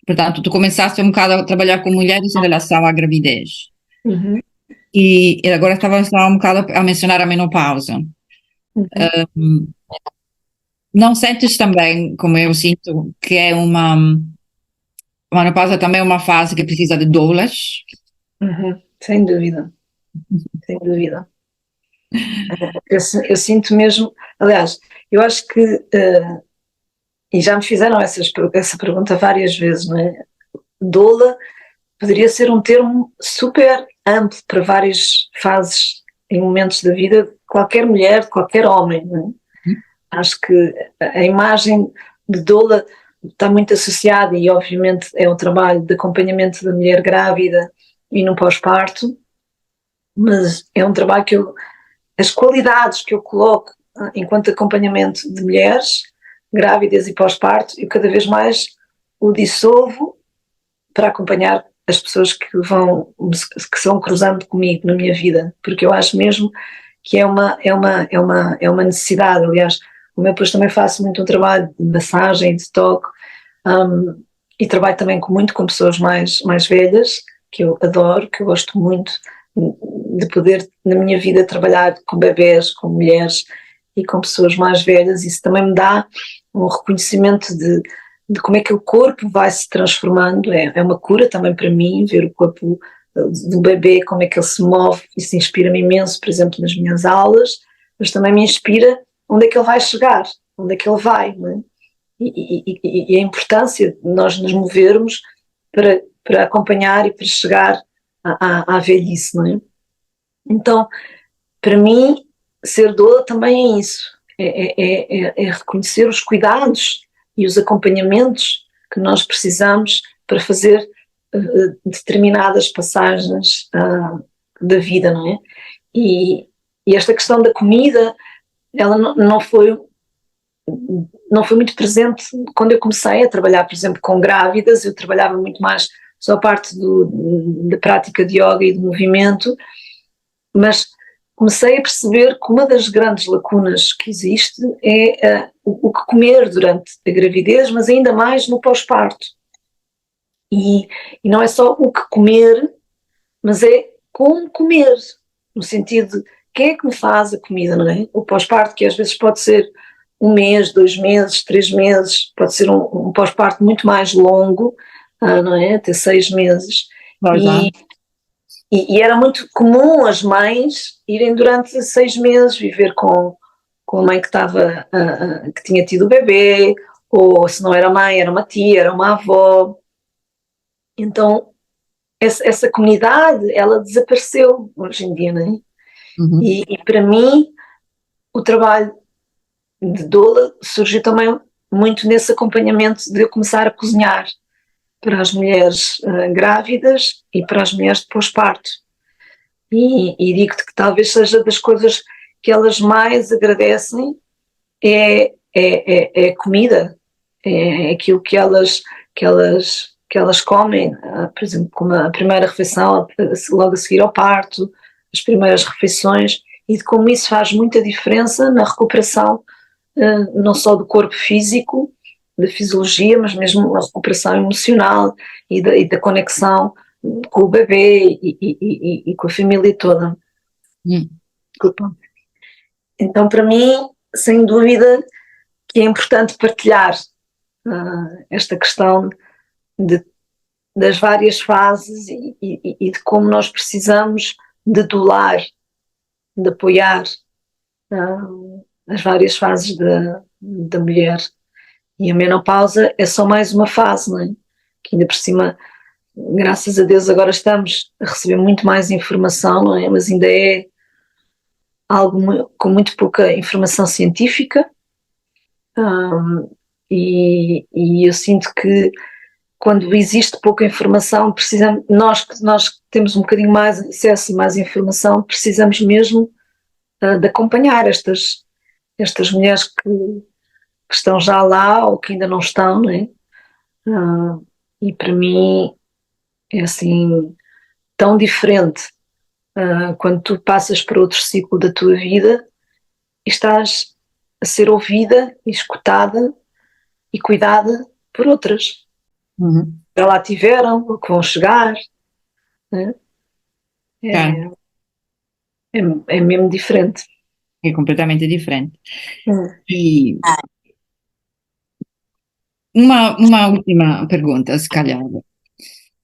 Speaker 2: portanto, tu começaste um bocado a trabalhar com mulheres em relação à gravidez. E agora estavas um bocado a mencionar a menopausa. Não sentes também, como eu sinto, que é uma menopausa também é uma fase que precisa de doulas?
Speaker 3: Sem dúvida, sem dúvida. Eu sinto mesmo, aliás, eu acho que, e já me fizeram essa pergunta várias vezes, não é? Doula poderia ser um termo super amplo para várias fases e momentos da vida de qualquer mulher, de qualquer homem, não é? Acho que a imagem de doula está muito associada e obviamente é um trabalho de acompanhamento da mulher grávida e no pós-parto, mas é um trabalho que as qualidades que eu coloco enquanto acompanhamento de mulheres grávidas e pós-parto, eu cada vez mais o dissolvo para acompanhar as pessoas que são cruzando comigo na minha vida, porque eu acho mesmo que é uma necessidade. Aliás, como eu depois também faço muito um trabalho de massagem, de toque, e trabalho também muito com pessoas mais velhas, que eu adoro, que eu gosto muito de poder, na minha vida, trabalhar com bebés, com mulheres e com pessoas mais velhas. Isso também me dá um reconhecimento de como é que o corpo vai se transformando. É uma cura também para mim, ver o corpo do bebê, como é que ele se move. Isso inspira-me imenso, por exemplo, nas minhas aulas, mas também me inspira onde é que ele vai chegar, onde é que ele vai, não é? E a importância de nós nos movermos para acompanhar e para chegar à velhice, não é? Então, para mim, ser doula também é isso, é reconhecer os cuidados e os acompanhamentos que nós precisamos para fazer determinadas passagens da vida, não é? E esta questão da comida, ela não foi muito presente quando eu comecei a trabalhar, por exemplo, com grávidas. Eu trabalhava muito mais só a parte da prática de yoga e do movimento, mas comecei a perceber que uma das grandes lacunas que existe é o que comer durante a gravidez, mas ainda mais no pós-parto. E não é só o que comer, mas é como comer, no sentido de quem é que me faz a comida, não é? O pós-parto, que às vezes pode ser 1 mês, 2 meses, 3 meses, pode ser um pós-parto muito mais longo, não é? Até 6 meses. E era muito comum as mães irem durante 6 meses viver com a mãe que estava, que tinha tido o bebê, ou se não era mãe, era uma tia, era uma avó. Então, essa comunidade, ela desapareceu hoje em dia, não é?
Speaker 2: Uhum.
Speaker 3: E para mim, o trabalho de doula surgiu também muito nesse acompanhamento de eu começar a cozinhar para as mulheres grávidas e para as mulheres de pós-parto. E digo-te que talvez seja das coisas que elas mais agradecem é a comida, é aquilo que elas comem, por exemplo, como a primeira refeição, logo a seguir ao parto, as primeiras refeições, e de como isso faz muita diferença na recuperação, não só do corpo físico, da fisiologia, mas mesmo a recuperação emocional e da conexão com o bebê e com a família toda. Desculpa. Então, para mim, sem dúvida, que é importante partilhar esta questão das várias fases e de como nós precisamos de dolar, de apoiar as várias fases da mulher. E a menopausa é só mais uma fase, não é? Que ainda por cima, graças a Deus, agora estamos a receber muito mais informação, não é? Mas ainda é algo com muito pouca informação científica. E eu sinto que quando existe pouca informação, precisamos, nós que temos um bocadinho mais acesso e mais informação, precisamos mesmo de acompanhar estas mulheres que estão já lá ou que ainda não estão, não é? E para mim é assim tão diferente quando tu passas por outro ciclo da tua vida e estás a ser ouvida, escutada e cuidada por outras.
Speaker 2: Uhum.
Speaker 3: Já lá tiveram, ou que vão chegar. Né? É mesmo diferente.
Speaker 2: É completamente diferente.
Speaker 3: Hum.
Speaker 2: E uma última pergunta, se calhar,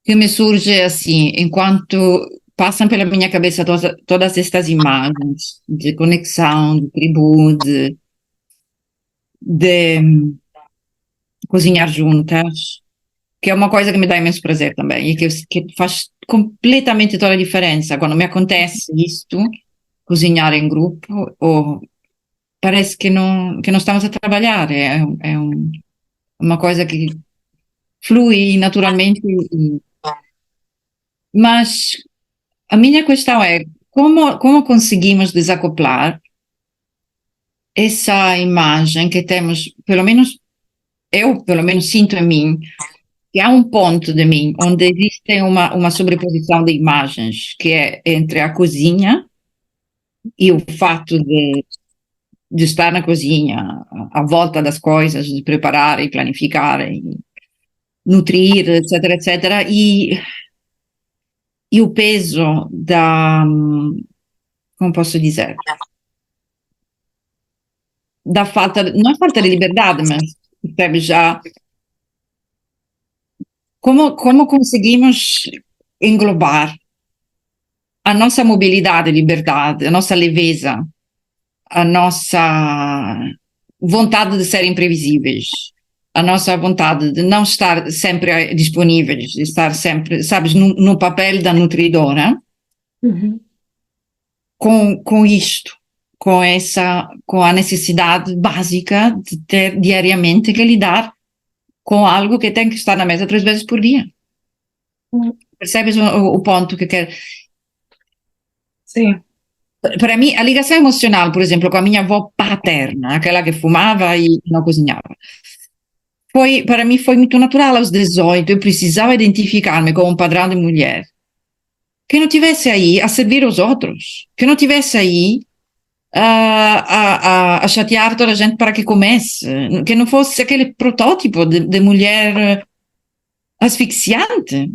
Speaker 2: que me surge assim, enquanto passam pela minha cabeça todas estas imagens de conexão, de tribo, de cozinhar juntas, que é uma coisa que me dá imenso prazer também, e que faz completamente toda a diferença. Quando me acontece isto, cozinhar em grupo, ou parece que não estamos a trabalhar, uma coisa que flui naturalmente. Mas a minha questão é como conseguimos desacoplar essa imagem que temos, pelo menos eu pelo menos sinto em mim, que há um ponto de mim onde existe uma sobreposição de imagens, que é entre a cozinha e o fato de estar na cozinha, à volta das coisas, de preparar e planificar e nutrir, etc, etc, e o peso como posso dizer, da falta, não é falta de liberdade, mas percebe já como conseguimos englobar a nossa mobilidade e liberdade, a nossa leveza, a nossa vontade de ser imprevisíveis, a nossa vontade de não estar sempre disponíveis, de estar sempre, sabes, no papel da nutridora, com isto, com a necessidade básica de ter diariamente que lidar com algo que tem que estar na mesa 3 vezes por dia. Percebes o ponto que quero?
Speaker 3: Sim.
Speaker 2: Para mim, a ligação emocional, por exemplo, com a minha avó paterna, aquela que fumava e não cozinhava, para mim foi muito natural. Aos 18, eu precisava identificar-me com um padrão de mulher que não tivesse aí a servir os outros, que não tivesse aí a chatear toda a gente para que comece, que não fosse aquele protótipo de mulher asfixiante,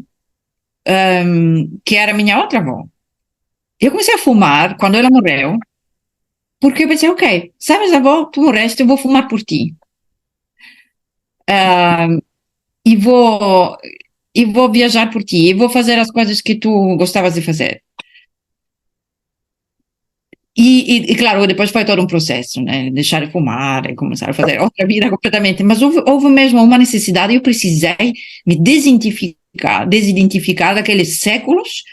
Speaker 2: que era a minha outra avó. Eu comecei a fumar quando ela morreu, porque eu pensei, ok, sabes, avó, tu morreste, eu vou fumar por ti. E vou viajar por ti, e vou fazer as coisas que tu gostavas de fazer. E claro, depois foi todo um processo, né? Deixar de fumar e começar a fazer outra vida completamente. Mas houve mesmo uma necessidade, eu precisei me desidentificar daqueles séculos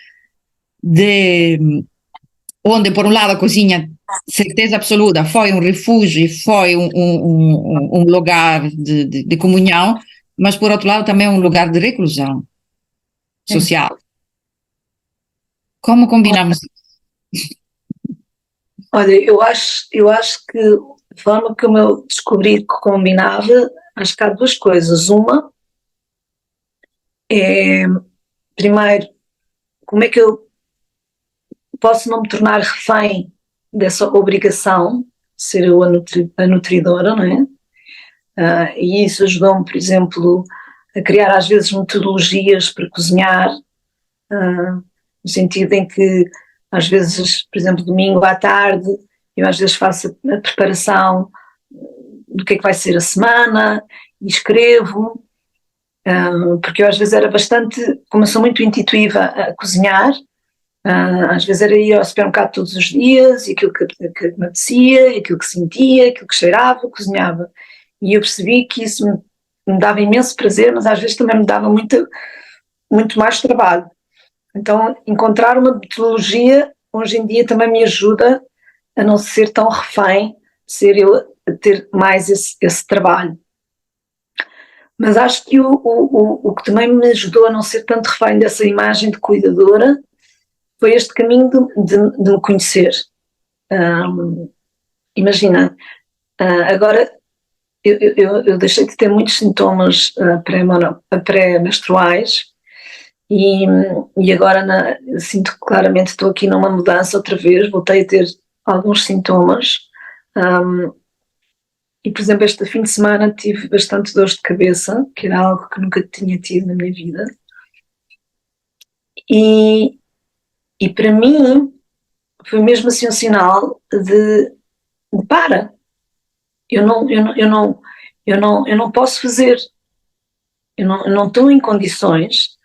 Speaker 2: onde, por um lado, a cozinha, certeza absoluta, foi um refúgio e foi um lugar de comunhão, mas, por outro lado, também um lugar de reclusão social. Como combinamos isso?
Speaker 3: Olha, eu acho que a forma como eu descobri que combinava, acho que há duas coisas. Uma é, primeiro, como é que eu posso não me tornar refém dessa obrigação de ser eu a nutridora, não é? E isso ajudou-me, por exemplo, a criar às vezes metodologias para cozinhar, no sentido em que às vezes, por exemplo, domingo à tarde, eu às vezes faço a preparação do que é que vai ser a semana e escrevo, porque eu às vezes era bastante, como eu sou muito intuitiva a cozinhar, às vezes era ir ao supermercado todos os dias e aquilo que me apetecia, e aquilo que sentia, aquilo que cheirava, cozinhava. E eu percebi que isso me dava imenso prazer, mas às vezes também me dava muito mais trabalho. Então, encontrar uma metodologia hoje em dia também me ajuda a não ser tão refém, ser eu a ter mais esse trabalho. Mas acho que o que também me ajudou a não ser tanto refém dessa imagem de cuidadora foi este caminho de me conhecer. Imagina, agora eu deixei de ter muitos sintomas pré-menstruais e agora sinto que claramente estou aqui numa mudança outra vez, voltei a ter alguns sintomas e, por exemplo, este fim de semana tive bastante dores de cabeça, que era algo que nunca tinha tido na minha vida. E para mim foi mesmo assim um sinal de para, eu não posso fazer, eu não estou em condições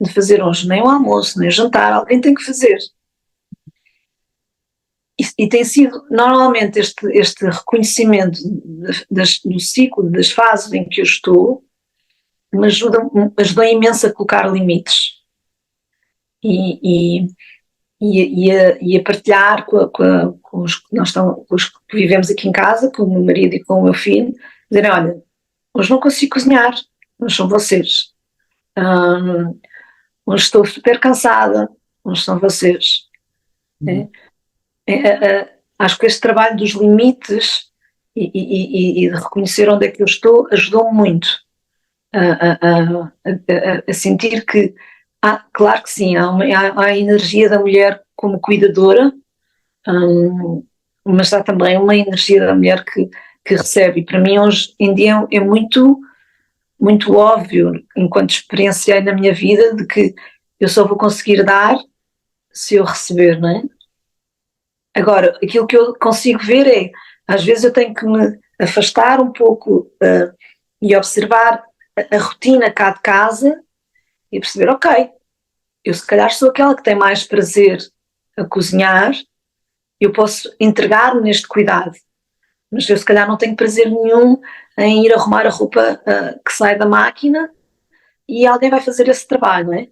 Speaker 3: de fazer hoje nem o almoço, nem o jantar, alguém tem que fazer. E tem sido, normalmente, este reconhecimento do ciclo, das fases em que eu estou, me ajudou imenso a colocar limites e a partilhar com os que vivemos aqui em casa, com o meu marido e com o meu filho, dizerem, olha, hoje não consigo cozinhar, mas são vocês. Hoje estou super cansada, hoje são vocês. Acho que este trabalho dos limites e de reconhecer onde é que eu estou ajudou-me muito a sentir que claro que sim, há a energia da mulher como cuidadora, mas há também uma energia da mulher que recebe, e para mim hoje em dia é muito, muito óbvio, enquanto experienciei na minha vida, de que eu só vou conseguir dar se eu receber, não é? Agora, aquilo que eu consigo ver é, às vezes eu tenho que me afastar um pouco e observar a rotina cá de casa e perceber, ok, eu se calhar sou aquela que tem mais prazer a cozinhar, eu posso entregar-me neste cuidado. Mas eu se calhar não tenho prazer nenhum em ir arrumar a roupa que sai da máquina e alguém vai fazer esse trabalho, não é?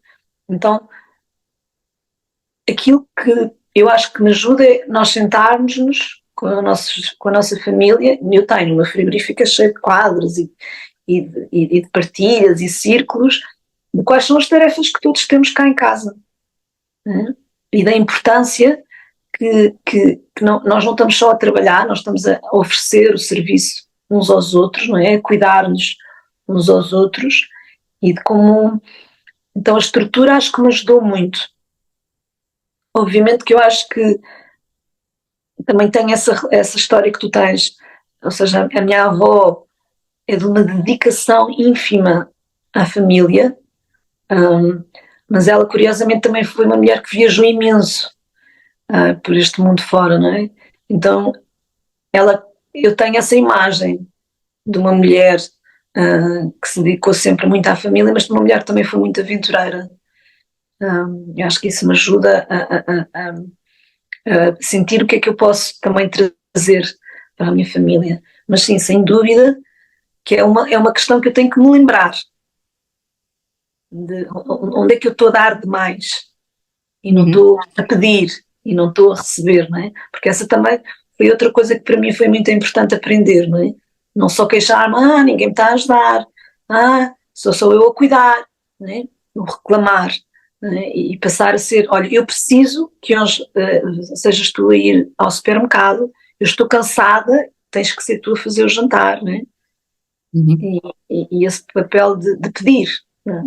Speaker 3: Então, aquilo que eu acho que me ajuda é nós sentarmos-nos com a nossa família. Eu tenho uma frigorífica cheia de quadros e de partilhas e círculos de quais são as tarefas que todos temos cá em casa, né? E da importância que nós não estamos só a trabalhar, nós estamos a oferecer o serviço uns aos outros, não é? A cuidar-nos uns aos outros e de como... Então a estrutura acho que me ajudou muito. Obviamente que eu acho que também tem essa história que tu tens, ou seja, a minha avó é de uma dedicação ínfima à família, mas ela curiosamente também foi uma mulher que viajou imenso por este mundo fora, não é? Então eu tenho essa imagem de uma mulher que se dedicou sempre muito à família, mas de uma mulher que também foi muito aventureira. Eu acho que isso me ajuda a sentir o que é que eu posso também trazer para a minha família. Mas sim, sem dúvida que é uma questão que eu tenho que me lembrar de onde é que eu estou a dar demais e não estou a pedir e não estou a receber, não é? Porque essa também foi outra coisa que para mim foi muito importante aprender, não é? Não só queixar-me, ninguém me está a ajudar, sou eu a cuidar, não é? Não reclamar, não é? E passar a ser, olha, eu preciso que hoje, sejas tu a ir ao supermercado, eu estou cansada, tens que ser tu a fazer o jantar, não é? E esse papel de pedir, não é?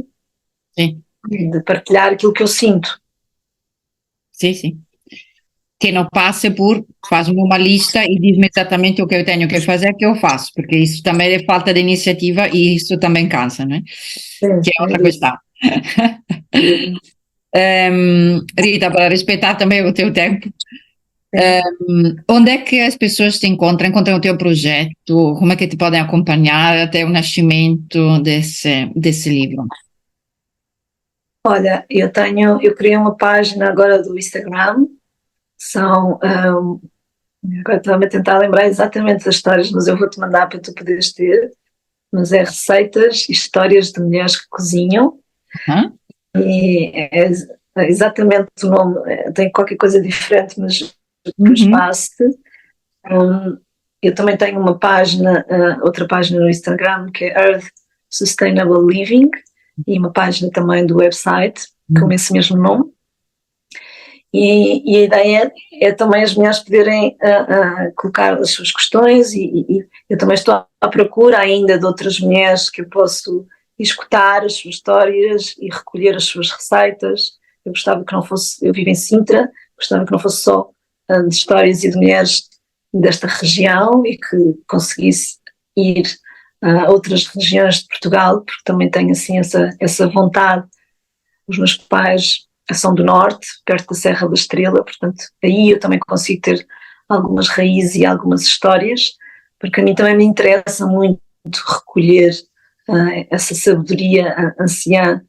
Speaker 2: Sim.
Speaker 3: De partilhar aquilo que eu sinto.
Speaker 2: Sim. Que não passe por, faz-me uma lista e diz-me exatamente o que eu tenho que fazer, que eu faço, porque isso também é falta de iniciativa e isso também cansa, não é?
Speaker 3: Sim,
Speaker 2: Que é outra questão. Rita, para respeitar também o teu tempo, onde é que as pessoas te encontram o teu projeto, como é que te podem acompanhar até o nascimento desse livro?
Speaker 3: Olha, eu criei uma página agora do Instagram, agora estava-me a tentar lembrar exatamente das histórias, mas eu vou-te mandar para tu poderes ter, mas é receitas e histórias de mulheres que cozinham, e é exatamente o nome, tem qualquer coisa diferente, mas depois passo-te. Eu também tenho uma página, outra página no Instagram, que é Earth Sustainable Living, e uma página também do website, com esse mesmo nome. E a ideia é também as mulheres poderem colocar as suas questões e eu também estou à procura ainda de outras mulheres que eu posso escutar as suas histórias e recolher as suas receitas. Eu gostava que não fosse, eu vivo em Sintra, gostava que não fosse só de histórias e de mulheres desta região e que conseguisse ir a outras regiões de Portugal, porque também tenho assim essa vontade. Os meus pais são do norte, perto da Serra da Estrela, portanto aí eu também consigo ter algumas raízes e algumas histórias, porque a mim também me interessa muito recolher essa sabedoria anciã,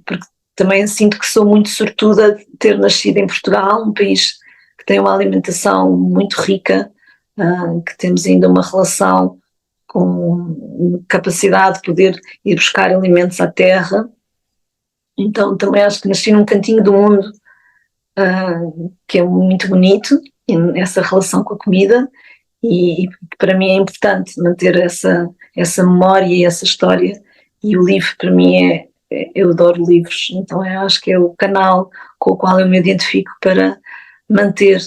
Speaker 3: porque também sinto que sou muito sortuda de ter nascido em Portugal, um país que tem uma alimentação muito rica, que temos ainda uma relação com capacidade de poder ir buscar alimentos à terra. Então também acho que nasci num cantinho do mundo que é muito bonito, essa relação com a comida, e para mim é importante manter essa memória e essa história, e o livro para mim eu adoro livros, então eu acho que é o canal com o qual eu me identifico para manter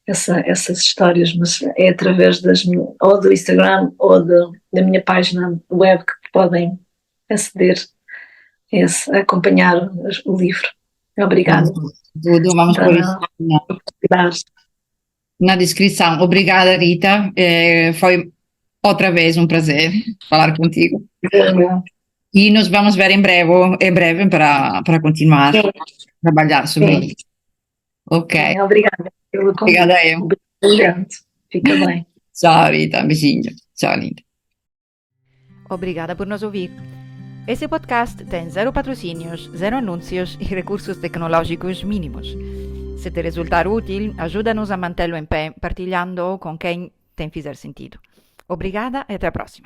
Speaker 3: essas histórias, mas é através ou do Instagram ou da minha página web que podem aceder a acompanhar o livro. Obrigada.
Speaker 2: Vamos por isso na descrição. Obrigada, Rita. Foi outra vez um prazer falar contigo. E nos vamos ver em breve para continuar a trabalhar sobre isso. Ok.
Speaker 3: Obrigada pelo convite.
Speaker 2: Obrigada eu.
Speaker 3: Obrigado. Fica bem.
Speaker 2: Tchau, Rita. Beijinho. Tchau, linda.
Speaker 1: Obrigada por nos ouvir. Esse podcast tem zero patrocínios, zero anúncios e recursos tecnológicos mínimos. Se te resultar útil, ajuda-nos a mantê-lo em pé, partilhando com quem tem fizer sentido. Obrigada e até a próxima.